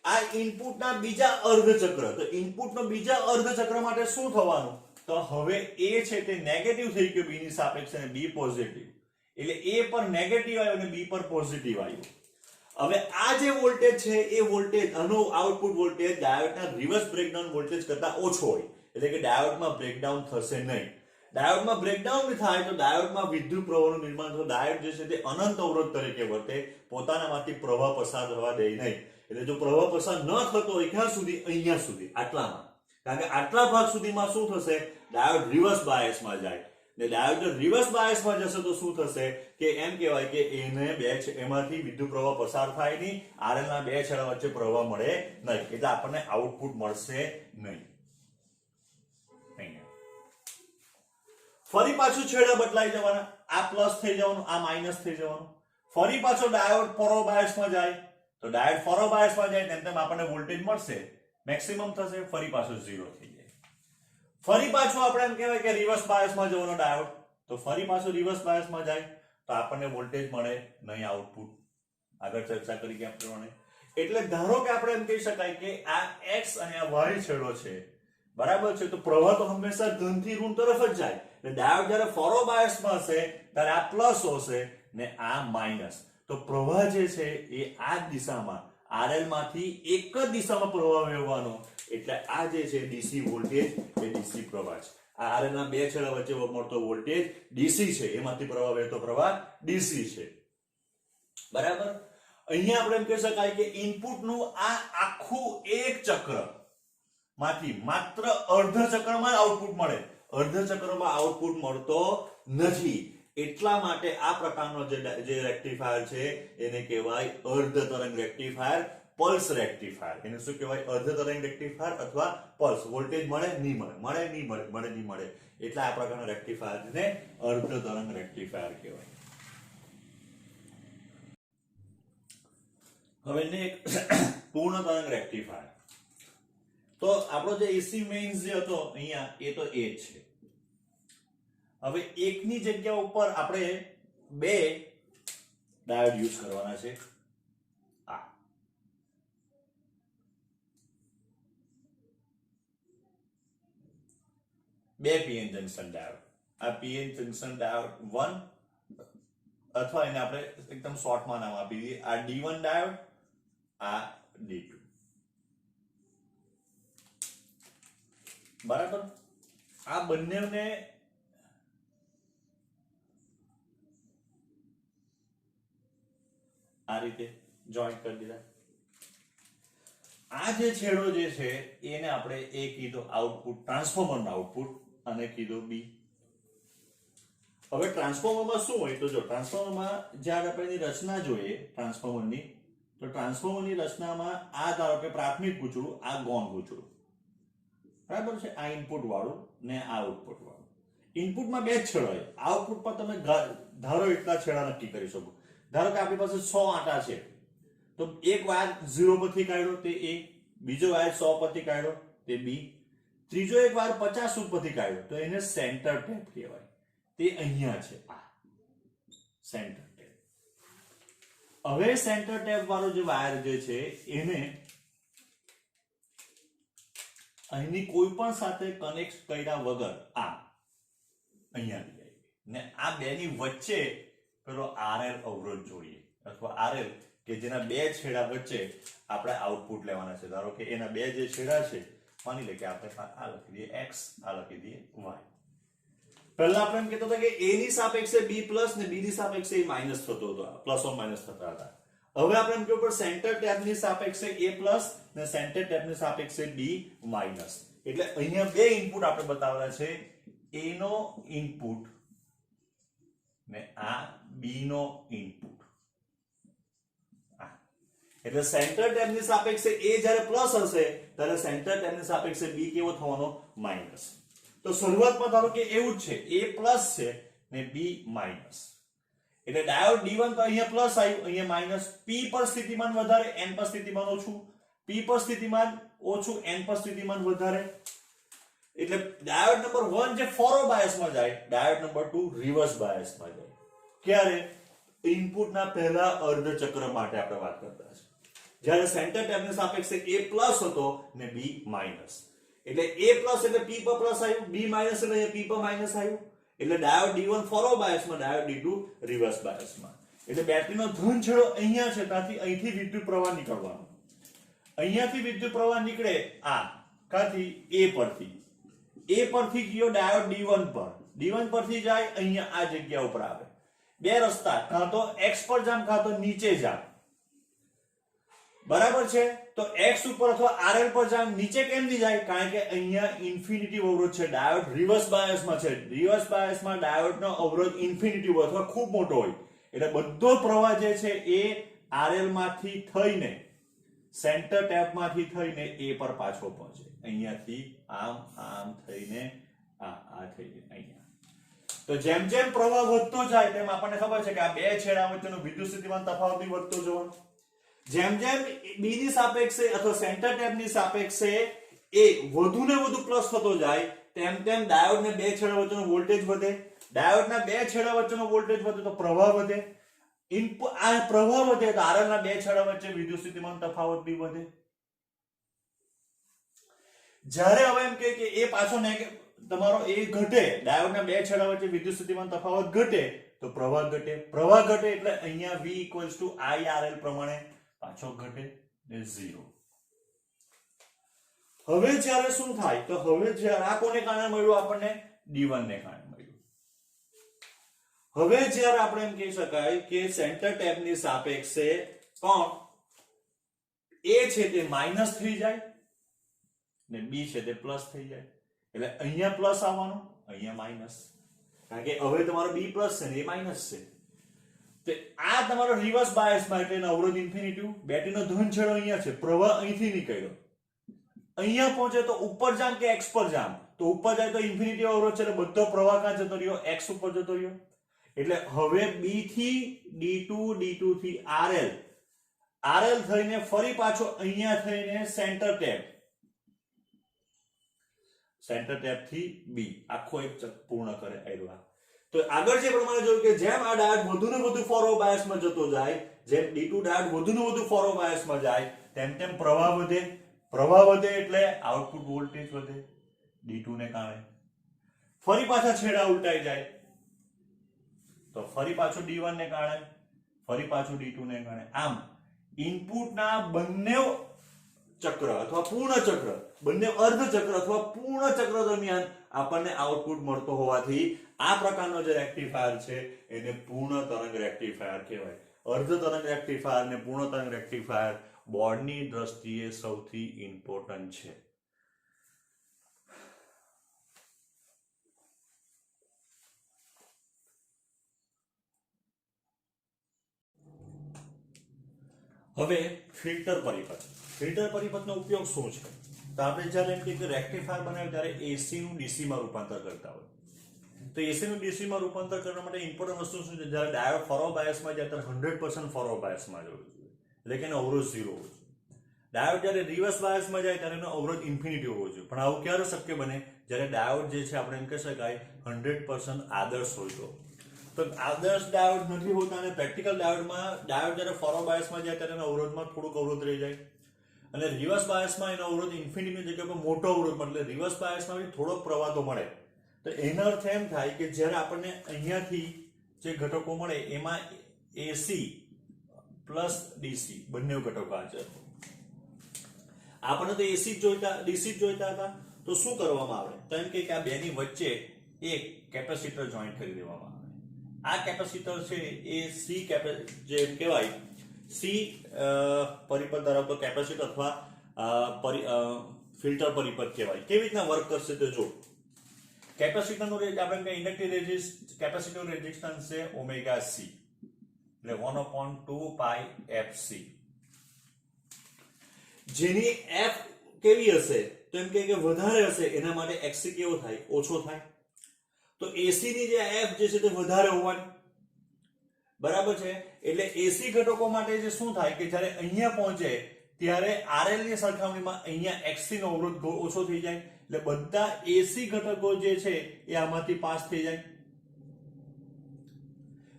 આ ઇનપુટના બીજા અર્ધચક્ર, તો ઇનપુટનો બીજા અર્ધચક્ર માટે શું થવાનું તો હવે એ છે તે નેગેટિવ થઈ ગયો બી ની સાપેક્ષે અને બી પોઝિટિવ, એટલે એ પર નેગેટિવ આવ્યો અને બી પર પોઝિટિવ આવ્યો. હવે આ જે વોલ્ટેજ છે એ વોલ્ટેજ આનો આઉટપુટ વોલ્ટેજ ડાયોડના રિવર્સ બ્રેકડાઉન વોલ્ટેજ કરતા ઓછો હોય, એટલે કે ડાયોડમાં બ્રેકડાઉન થશે નહીં. ડાયોડમાં બ્રેકડાઉન થાય તો ડાયોડમાં વિદ્યુત પ્રવાહનું નિર્માણ થતું, ડાયોડ જે છે તે અનંત અવરોધ તરીકે વર્તે, પોતાનામાંથી પ્રવાહ પસાર થવા દે નહીં. એટલે જો પ્રવાહ પસાર ન થતો હોય ક્યાં સુધી, અહીંયા સુધી, આટલામાં, કારણ કે આટલા ભાગ સુધીમાં શું થશે ડાયોડ રિવર્સ બાયસમાં જાય, ને ડાયોડ રિવર્સ બાયસમાં જશે તો શું થશે કે એમ કહેવાય કે એને એમાંથી વિદ્યુત પ્રવાહ પસાર થાય નહીં, આરએલ ના બે છેડા વચ્ચે પ્રવાહ મળે નહીં, એટલે આપણને આઉટપુટ મળશે નહીં. ફરી પાછું છેડા બદલાઈ જવાના, આ પ્લસ થઈ જવાનું, આ માઇનસ થઈ જવાનું. ફરી પાછો ડાયોડ ફોરવર્ડ બાયસમાં જાય, તો ડાયોડ ફોરવર્ડ બાયસમાં જાય તેમ તેમ આપણને વોલ્ટેજ મળશે, મેક્સિમમ થશે, ફરી પાછો 0 થઈ જાય. ફરી પાછું આપણે એમ કહેવાય કે રિવર્સ બાયસમાં જવાનો ડાયોડ, તો ફરી પાછું રિવર્સ બાયસમાં જાય તો આપણને વોલ્ટેજ મળે નહીં, આઉટપુટ આગળ ચર્ચા કરી ગયા પ્રમાણે. એટલે ધારો કે આપણે એમ કહી શકાય કે આ x અને આ y છેડો છે, બરાબર છે, તો પ્રવાહ તો હંમેશા ધન થી ઋણ તરફ જ જાય. એટલે ડાયોડ જ્યારે ફોરવર્ડ બાયસમાં હશે ત્યારે આ પ્લસ હશે ને આ માઇનસ, તો પ્રવાહ જે છે એ આ દિશામાં આરએલ માંથી એક જ દિશામાં પ્રવાહ વહેવાનો, એટલે આ જે છે ડીસી વોલ્ટેજ એ ડીસી પ્રવાહ છે. આ આરએલ ના બે છેડા વચ્ચે મળતો વોલ્ટેજ ડીસી છે, એમાંથી પ્રવાહ વહેતો પ્રવાહ ડીસી છે. બરાબર. અહીંયા આપણે એમ કહી શકાય કે ઇનપુટનું આ આખું એક ચક્ર માંથી માત્ર અર્ધ ચક્રમાં આઉટપુટ મળે, અર્ધ ચક્રમાં આઉટપુટ મળતો નથી. એટલા માટે આ પ્રકારનો જે રેક્ટિફાયર છે એને કહેવાય અર્ધ તરંગ રેક્ટિફાયર, પલ્સ રેક્ટિફાયર. એને શું કહેવાય, અર્ધ તરંગ રેક્ટિફાયર અથવા પલ્સ. વોલ્ટેજ મળે નહીં મળે, મળે નહીં મળે, મળે નહીં મળે, એટલે આ પ્રકારના રેક્ટિફાયરને અર્ધ તરંગ રેક્ટિફાયર કહેવાય. હવે પૂર્ણ તરંગ રેક્ટિફાયર. તો આપણો જે એસી મેઇન્સ જે હતો અહીંયા એ તો એ જ છે. હવે એકની જગ્યા ઉપર આપણે બે ડાયોડ યુઝ કરવાના છે. આ બે પીએન જંકશન ડાયોડ, આ પીએન જંકશન ડાયોડ 1, અથવા એને આપણે એકદમ શોર્ટમાં નામ આપી દઈએ આ D1 ડાયોડ, આ D2. બરાબર. આ બંનેને આ રીતે જોઈન્ટ કરી દીધા. આ જે છેડો જે છે એને આપણે એ કીધો આઉટપુટ, ટ્રાન્સફોર્મરનો આઉટપુટ, અને કીધો બી. હવે ટ્રાન્સફોર્મરમાં શું હોય તો જો ટ્રાન્સફોર્મરમાં જ્યારે આપણે એની રચના જોઈએ ટ્રાન્સફોર્મરની, તો ટ્રાન્સફોર્મરની રચનામાં આ ધારો કે પ્રાથમિક પૂછડું, આ ગૌણ પૂછડું, બરાબર છે, આ ઇનપુટ વાળું ને આ આઉટપુટ વાળું. ઇનપુટમાં બે જ છેડા હોય, આઉટપુટ પર તમે ધારો એટલા છેડા નક્કી કરી શકો. ધારો કે આપણી પાસે 100 આંટા છે, તો એક વાયર 0 પરથી કાઢ્યો તે A, બીજો વાયર 100 પરથી કાઢ્યો તે B, ત્રીજો એક વાયર 50 ઉપરથી કાઢ્યો તો એને સેન્ટર ટેપ કહેવાય. તે અહીંયા છે, આ સેન્ટર ટેપ. હવે સેન્ટર ટેપ વાળો જે વાયર જે છે એને અહીંની કોઈ પણ સાથે કનેક્ટ કર્યા વગર આ અહીંયા લઈ આવી ને આ બેની વચ્ચે પેલો RL અવરોધ જોઈએ અથવા RL કે જેના બે છેડા વચ્ચે આપણે આઉટપુટ લેવાના છે. ધારો કે એના બે જે છેડા છે, માની લે કે આપણે આ લખી દઈએ x, આ લખી દઈએ y. પહેલા આપણે એમ કહેતો હતા કે a ની સાપેક્ષે b પ્લસ ને b ની સાપેક્ષે a માઈનસ થતો હતો, પ્લસ ઓર માઈનસ થતા હતા. હવે આપણે એમ કહ્યું પણ સેન્ટર ટેપની સાપેક્ષે a પ્લસ ને સેન્ટર ટેપની સાપેક્ષે b માઈનસ. એટલે અહીંયા બે ઇનપુટ આપણે બતાવેલા છે, a નો ઇનપુટ ને આ b નો ઇનપુટ. એટલે સેન્ટર ટેપની સાપેક્ષે a જ્યારે પ્લસ હશે ત્યારે સેન્ટર ટેપની સાપેક્ષે b કેવો થવાનો? માઈનસ. તો શરૂઆતમાં ધારો કે એવું જ છે, a પ્લસ છે ને b માઈનસ. એટલે ડાયોડ D1 તો અહીંયા પ્લસ આવ્યું, અહીંયા માઈનસ. p પર સ્થિતિમાન વધારે, n પર સ્થિતિમાન ઓછું. p પર સ્થિતિમાન ઓછું, n પર સ્થિતિમાન વધારે. એટલે ડાયોડ નંબર 1 જે ફોરવર્ડ બાયસમાં જાય, ડાયોડ નંબર 2 રિવર્સ બાયસમાં જાય. ક્યારે? ઇનપુટના પહેલા અર્ધ ચક્ર માટે આપણે વાત કરતા છે, જ્યારે સેન્ટર ટેપની સાપેક્ષે a પ્લસ હતો ને b માઈનસ. એટલે a પ્લસ એટલે p પર પ્લસ આવ્યું, b માઈનસ એટલે p પર માઈનસ આવ્યું. એટલે ડાયોડ D1 ફોરવર્ડ બાયસમાં, ડાયોડ D2 રિવર્સ બાયસમાં. એટલે બેટરીનો ધન છેડો અહીંયા છે, ત્યાંથી અહીંથી વિદ્યુત પ્રવાહ નીકળવાનો. અહીંયાથી વિદ્યુત પ્રવાહ નીકળે આ કાથી? a પરથી. a પરથી ગયો ડાયોડ D1 પર, D1 પરથી જાય અહીંયા આ જગ્યા ઉપર આવે. બે રસ્તા, કાં તો x પર જામ કાં તો નીચે જામ. બરાબર છે? તો x ઉપર અથવા RL પર જામ, નીચે કેમ નહીં જાય? કારણ કે અહીંયા ઇન્ફિનિટી અવરોધ છે, ડાયોડ રિવર્સ બાયસમાં છે. રિવર્સ બાયસમાં ડાયોડનો અવરોધ ઇન્ફિનિટી અથવા ખૂબ મોટો હોય. એટલે બધો પ્રવાહ જે છે એ RL માંથી થઈને સેન્ટર ટેપમાંથી થઈને a પર પાછો પહોંચે. અહીંયાથી આમ આમ થઈને આ થઈને અહીંયા. તો જેમ જેમ પ્રવાહ વધતો જાય તેમ આપણને ખબર છે કે આ બે છેડા વચ્ચેનો વિદ્યુત સ્થિતિમાન તફાવત બી વધતો જવાનો. જેમ જેમ b ની સાપેક્ષે અથવા સેન્ટર ટેપની સાપેક્ષે a વધુ ને વધુ પ્લસ થતો જાય તેમ તેમ ડાયોડને બે છેડા વચ્ચેનો વોલ્ટેજ વધે. ડાયોડના બે છેડા વચ્ચેનો વોલ્ટેજ વધે તો પ્રવાહ વધે. આ પ્રવાહ વધે તો RL ના બે છેડા વચ્ચે વિદ્યુત સ્થિતિમાન તફાવત બી વધે. જ્યારે હવે એમ કે એ પાછો તમારો એ ઘટે, ડાયોડના બે છેડા વચ્ચે વિદ્યુત સ્થિતિમાન તફાવત ઘટે તો પ્રવાહ ઘટે. પ્રવાહ ઘટે એટલે અહીંયા v IRL પ્રમાણે પાછો ઘટે ને 0. હવે જ્યારે શું થાય? તો હવે જ્યારે આ કોને કારણે મળ્યું? આપણને D1 ને કારણે મળ્યું. હવે જ્યારે આપણે એમ કહી શકાય કે સેન્ટર ટેપની સાપેક્ષે કોણ a છે તે માઈનસ થઈ જાય ને b છે તે પ્લસ થઈ જાય. એટલે અહીંયા પ્લસ આવવાનું, અહીંયા માઈનસ. કારણ કે હવે તમારો b પ્લસ છે ને એ માઈનસ છે. તો આ તમારો રિવર્સ બાયસમાં એટલે અવરોધ ઇન્ફિનિટી. બેટરીનો ધન છેડો અહીંયા છે, પ્રવાહ અહીંથી નીકળ્યો, અહીંયા પહોંચે તો ઉપર જામ કે x પર જામ? તો ઉપર જાય તો ઇન્ફિનિટી અવરોધ છે એટલે બધો પ્રવાહ ક્યાં જતો રહ્યો? x ઉપર જતો રહ્યો. એટલે હવે b થી D2, D2 થી RL થઈને ફરી પાછો અહીંયા થઈને સેન્ટર ટેપ થી b આખો એક ચક્ર પૂર્ણ કરે આવ્યા. તો આગળ જે પ્રમાણે જોયું કે જેમ આ ડાયોડ વધુ ને વધુ ફોરવર્ડ બાયસમાં જતો જાય, જેમ D2 ડાયોડ વધુ ને વધુ ફોરવર્ડ બાયસમાં જાય તેમ તેમ પ્રવાહ વધે. પ્રવાહ વધે એટલે આઉટપુટ વોલ્ટેજ વધે D2 ને કારણે. ફરી પાછા છેડા ઉલટાઈ જાય તો ફરી પાછું D1 ને કારણે, ફરી પાછું D2 ને કારણે. આમ ઇનપુટના બંને ચક્ર અથવા પૂર્ણ ચક્ર, બંને અર્ધ ચક્ર અથવા પૂર્ણ ચક્ર દરમિયાન આપણને આઉટપુટ મળતો હોવાથી આ પ્રકારનો જે રેક્ટિફાયર છે એને પૂર્ણ તરંગ રેક્ટિફાયર કહેવાય. અર્ધ તરંગ રેક્ટિફાયર અને પૂર્ણ તરંગ રેક્ટિફાયર બોર્ડની દ્રષ્ટિએ સૌથી ઇમ્પોર્ટન્ટ છે. હવે ફિલ્ટર પરિપથનો ઉપયોગ શું છે? તો આપણે જ્યારે એમ કે રેક્ટિફાયર બનાવ્યું ત્યારે એસી નું ડીસી માં રૂપાંતર કરતા હોય. તો એસી નું ડીસી માં રૂપાંતર કરવા માટે ઇમ્પોર્ટન્ટ વસ્તુ શું છે? જ્યારે ડાયોડ ફોરવર્ડ બાયસમાં જાય ત્યારે 100% ફોરવર્ડ બાયસમાં જવું જોઈએ, એટલે કે એનો અવરોધ 0 હોવો જોઈએ. ડાયોડ જ્યારે રિવર્સ બાયસમાં જાય ત્યારે એનો અવરોધ ઇન્ફિનિટી હોવો જોઈએ. પણ આવું ક્યારે શક્ય બને? જ્યારે ડાયોડ જે છે આપણે એમ કહી શકાય 100% આદર્શ હોય તો આદર્શ ડાયોડ નથી હોતા અને પ્રેક્ટિકલ ડાયોડમાં ડાયોડ જ્યારે ફોરવર્ડ બાયસમાં જાય ત્યારે એનો અવરોધમાં થોડુંક અવરોધ રહી જાય અને રિવર્સ બાયસમાં એનો અવરોધ ઇન્ફિનિટીની જગ્યાએ પર મોટો અવરોધ મળે, એટલે રિવર્સ બાયસમાં થોડોક પ્રવાહ તો મળે. તો એનો અર્થ એમ થાય કે જ્યારે આપણને અહીંયાથી જે ઘટકો મળે એમાં એસી પ્લસ ડીસી બંને ઘટકો હાજર. આપણને તો એસી જોઈતા ડીસી જોઈતા હતા, તો શું કરવામાં આવે? તો એમ કે આ બેની વચ્ચે એક કેપેસિટર જોઈન્ટ કરી દેવામાં આવે. આ કેપેસિટર છે એ સી જે એમ કહેવાય સી પરિપથ ધરાવતો કેપેસિટર અથવા ફિલ્ટર પરિપથ કહેવાય. કેવી રીતના વર્ક કરશે તે જો. કેપેસિટરનું આપણે ઇન્ડક્ટિવ કેપેસિટર રેઝિસ્ટન્સ છે ઓમેગા સી, એટલે 1/2 પાઈ એફસી. જેની એફ કેવી હશે? તો એમ કે વધારે હશે, એના માટે એક્સી કેવો થાય? ઓછો થાય. તો એસી ની જે એફ જે છે તે વધારે હોવાની, બરાબર છે. એટલે એસી ઘટકો માટે જે શું થાય કે જ્યારે અહીંયા પહોંચે ત્યારે આરએલ ની સરખામણીમાં અહીંયા એક્સી નો અવરોધ ઓછો થઈ જાય, એટલે બધા એસી ઘટકો જે છે એ આમાંથી પાસ થઈ જાય.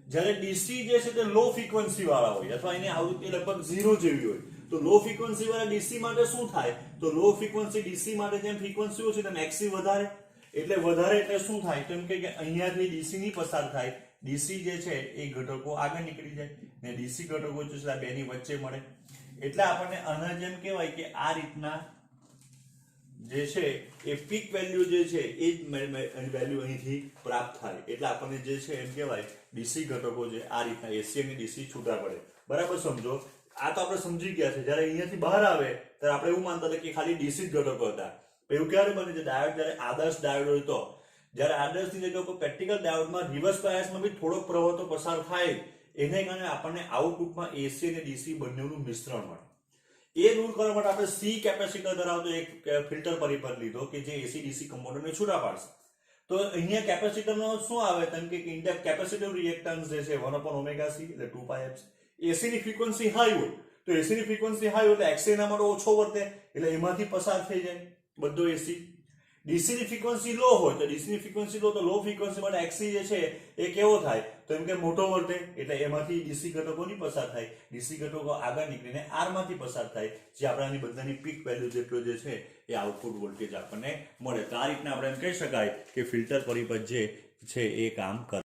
જ્યારે ડીસી જે છે તે લો ફ્રીક્વન્સી વાળા હોય અથવા એની આવૃત્તિ લગભગ 0 જેવી હોય, તો લો ફ્રીક્વન્સી વાળા ડીસી માટે શું થાય? તો લો ફ્રીક્વન્સી ડીસી માટે જેમ ફ્રીક્વન્સી ઓછી તેમ એક્સી વધારે, એટલે શું થાય? તો એમ કે અહીંયાથી ડીસી ની પસાર થાય, ડીસી જે છે એ ઘટકો આગળ નીકળી જાય ને ડીસી ઘટકો જે છે આ બેની વચ્ચે મળે. એટલે આપણને આના જેમ કહેવાય કે આ રીતના જે છે એ પીક વેલ્યુ જે છે એ જ વેલ્યુ અહીંથી પ્રાપ્ત થાય. એટલે આપણને જે છે એમ કહેવાય ડીસી ઘટકો જે આ રીતના એસી અને ડીસી છૂટા પડે. બરાબર સમજો. આ તો આપણે સમજી ગયા છે. જ્યારે અહીંયાથી બહાર આવે ત્યારે આપણે એવું માનતા હતા કે ખાલી ડીસી જ ઘટકો હતા. એવું ક્યારે બને છે? ડાયોડ જ્યારે આદર્શ ડાયોડ હોય તો. જ્યારે આદર્શની જગ્યા પર પ્રેક્ટિકલ ડાયોડમાં રિવર્સ બાયસમાં બી થોડોક પ્રવાહ તો પસાર થાય, એને કારણે આપણને આઉટપુટમાં એસી અને ડીસી બંનેનું મિશ્રણ મળે. એ દૂર કરવા માટે આપણે સી કેપેસિટર ધરાવતો એક ફિલ્ટર પરિપથ લીધો કે જે એસી ડીસી કમ્પોનન્ટને છૂટા પાડશે. તો અહીંયા કેપેસિટરનો શું આવે? તેમ કે કેપેસિટિવ રિએક્ટન્સ જે છે 1/ωc એટલે 2 પાઈ એફ. એસી ની ફ્રીક્વન્સી હાઈ હોય તો એસી ની ફ્રીક્વન્સી હાઈ હોય એટલે એક્સી ના માટે ઓછો વર્તે, એટલે એમાંથી પસાર થઈ જાય બધો એસી. ડીસી ની ફ્રીક્વન્સી લો હોય તો ડીસી ની ફ્રીક્વન્સી લો તો લો ફ્રીક્વન્સી માટે એક્સી જે છે એ કેવો થાય? તો એમ કે મોટો વર્તે, એટલે એમાંથી ડીસી ઘટકોની પસાર થાય, ડીસી ઘટકો આગળ નીકળીને આર માંથી પસાર થાય, જે આપણાની બધાની પીક વેલ્યુ જેટલો જે છે એ આઉટપુટ વોલ્ટેજ આપણને મળે. તો આ રીતના આપણે એમ કહી શકાય કે ફિલ્ટર પરિપથ જે છે એ કામ કરે.